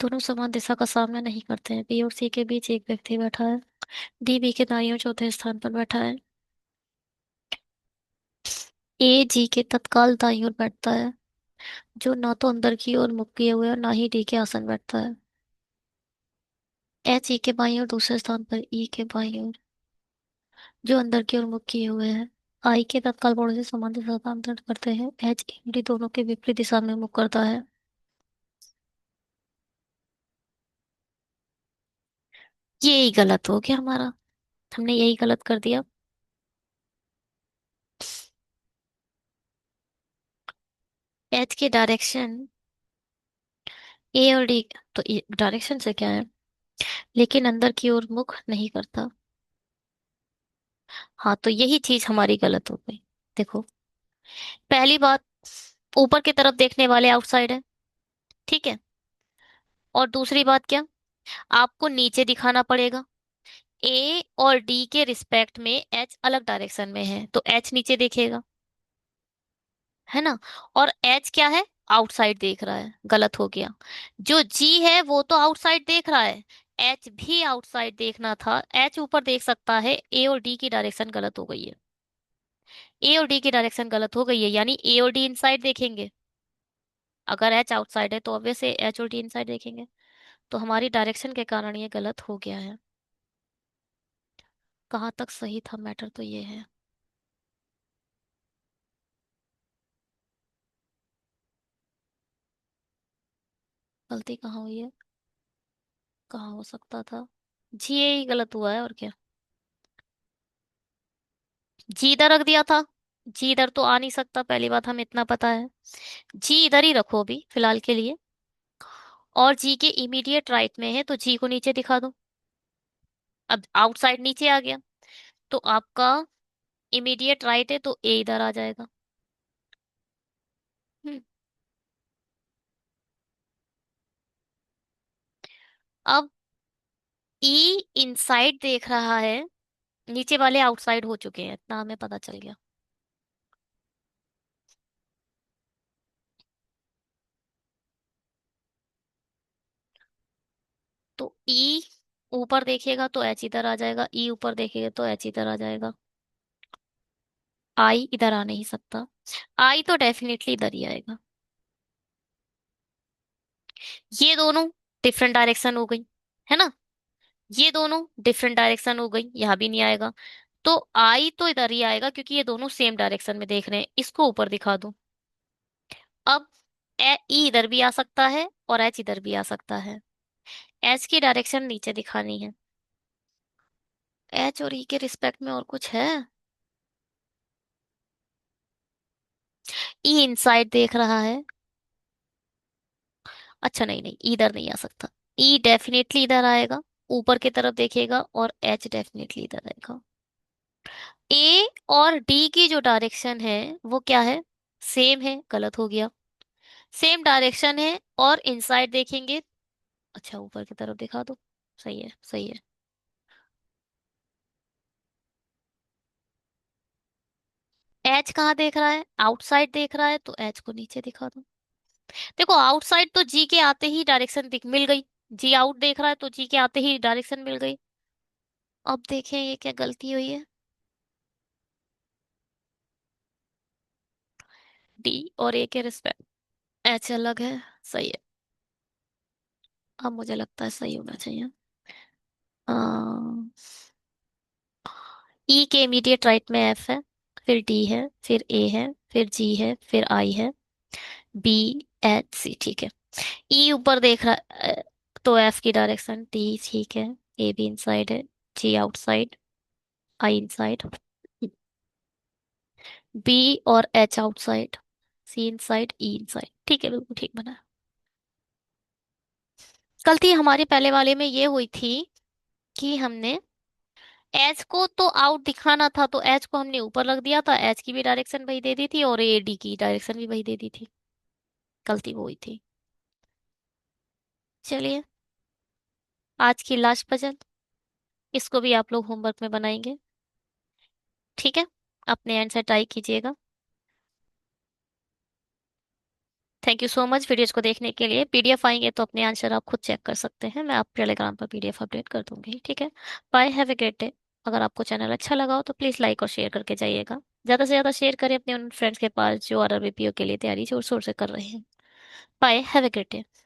दोनों समान दिशा का सामना नहीं करते हैं. बी और सी के बीच एक व्यक्ति बैठा है. डी बी के दाईं और चौथे स्थान पर बैठा है. ए जी के तत्काल दाईं ओर बैठता है, जो ना तो अंदर की ओर मुख किए हुए है और ना ही डी के आसन बैठता है. एच ई के बाईं ओर दूसरे स्थान पर ई के बाईं ओर, जो अंदर की ओर मुख किए हुए है. आई के तत्काल पड़ोसी समान दिशा का अंतर करते हैं. एच एम डी दोनों के विपरीत दिशा में मुख करता है. यही गलत हो गया हमारा. हमने यही गलत कर दिया. एच के डायरेक्शन ए और डी, तो डायरेक्शन से क्या है, लेकिन अंदर की ओर मुख नहीं करता. हाँ तो यही चीज हमारी गलत हो गई. देखो, पहली बात, ऊपर की तरफ देखने वाले आउटसाइड है, ठीक है. और दूसरी बात क्या, आपको नीचे दिखाना पड़ेगा. ए और डी के रिस्पेक्ट में एच अलग डायरेक्शन में है, तो एच नीचे देखेगा, है ना. और एच क्या है, आउटसाइड देख रहा है, गलत हो गया. जो जी है वो तो आउटसाइड देख रहा है, एच भी आउटसाइड देखना था. एच ऊपर देख सकता है, ए और डी की डायरेक्शन गलत हो गई है. ए और डी की डायरेक्शन गलत हो गई है, यानी ए और डी इनसाइड देखेंगे. अगर एच आउटसाइड है तो ऑब्वियस एच और डी इनसाइड देखेंगे. तो हमारी डायरेक्शन के कारण ये गलत हो गया है. कहाँ तक सही था मैटर तो ये है. गलती कहाँ हुई है? कहाँ हो सकता था? जी ही गलत हुआ है और क्या। जी इधर रख दिया था। जी इधर तो आ नहीं सकता, पहली बात हमें इतना पता है। जी इधर ही रखो अभी फिलहाल के लिए। और जी के इमीडिएट राइट में है तो जी को नीचे दिखा दो। अब आउटसाइड नीचे आ गया, तो आपका इमीडिएट राइट है तो ए इधर आ जाएगा। हम्म। अब ई इनसाइड देख रहा है, नीचे वाले आउटसाइड हो चुके हैं, इतना हमें पता चल गया। तो ई ऊपर देखेगा तो एच इधर आ जाएगा, ई ऊपर देखेगा तो एच इधर आ जाएगा। आई इधर आ नहीं सकता, आई तो डेफिनेटली इधर ही आएगा। ये दोनों डिफरेंट डायरेक्शन हो गई, है ना। ये दोनों डिफरेंट डायरेक्शन हो गई, यहाँ भी नहीं आएगा। तो आई तो इधर ही आएगा क्योंकि ये दोनों सेम डायरेक्शन में देख रहे हैं, इसको ऊपर दिखा दो। अब ई इधर भी आ सकता है और एच इधर भी आ सकता है। एच की डायरेक्शन नीचे दिखानी है। एच और ई के रिस्पेक्ट में और कुछ है? ई इनसाइड देख रहा है। अच्छा नहीं नहीं, इधर नहीं आ सकता। ई डेफिनेटली इधर आएगा, ऊपर की तरफ देखेगा, और एच डेफिनेटली इधर आएगा। ए और डी की जो डायरेक्शन है वो क्या है? सेम है, गलत हो गया। सेम डायरेक्शन है और इनसाइड देखेंगे। अच्छा ऊपर की तरफ दिखा दो। सही है सही है। एच कहाँ देख रहा है? आउटसाइड देख रहा है तो एच को नीचे दिखा दो। देखो आउटसाइड तो जी के आते ही डायरेक्शन दिख मिल गई। जी आउट देख रहा है तो जी के आते ही डायरेक्शन मिल गई। अब देखें ये क्या गलती हुई है। डी और ए के रिस्पेक्ट एच अलग है। सही है। अब मुझे लगता है सही होना चाहिए। ई के इमीडिएट राइट में एफ है, फिर डी है, फिर ए है, फिर जी है, फिर आई है, बी एच सी, ठीक है। ई ऊपर देख रहा तो एफ की डायरेक्शन डी, ठीक है। ए भी इनसाइड है, जी आउटसाइड, आई इनसाइड, बी और एच आउटसाइड, सी इनसाइड, ई इनसाइड, ठीक है बिल्कुल ठीक बना है। गलती हमारे पहले वाले में ये हुई थी कि हमने एच को तो आउट दिखाना था तो एच को हमने ऊपर रख दिया था, एच की भी डायरेक्शन वही दे दी थी और ए डी की डायरेक्शन भी वही दे दी थी। गलती वो हुई थी। चलिए, आज की लास्ट पजल, इसको भी आप लोग होमवर्क में बनाएंगे, ठीक है। अपने एंड से ट्राई कीजिएगा। Thank you so much videos को देखने के लिए। पीडीएफ आएंगे तो अपने आंसर आप खुद चेक कर सकते हैं, मैं आप टेलीग्राम पर पीडीएफ अपडेट कर दूंगी, ठीक है। Bye, have a great day. अगर आपको चैनल अच्छा लगा हो तो प्लीज़ लाइक और शेयर करके जाइएगा। ज़्यादा से ज़्यादा शेयर करें अपने उन फ्रेंड्स के पास जो आरआरबीपीओ के लिए तैयारी जोर शोर से कर रहे हैं। Bye, have a great day.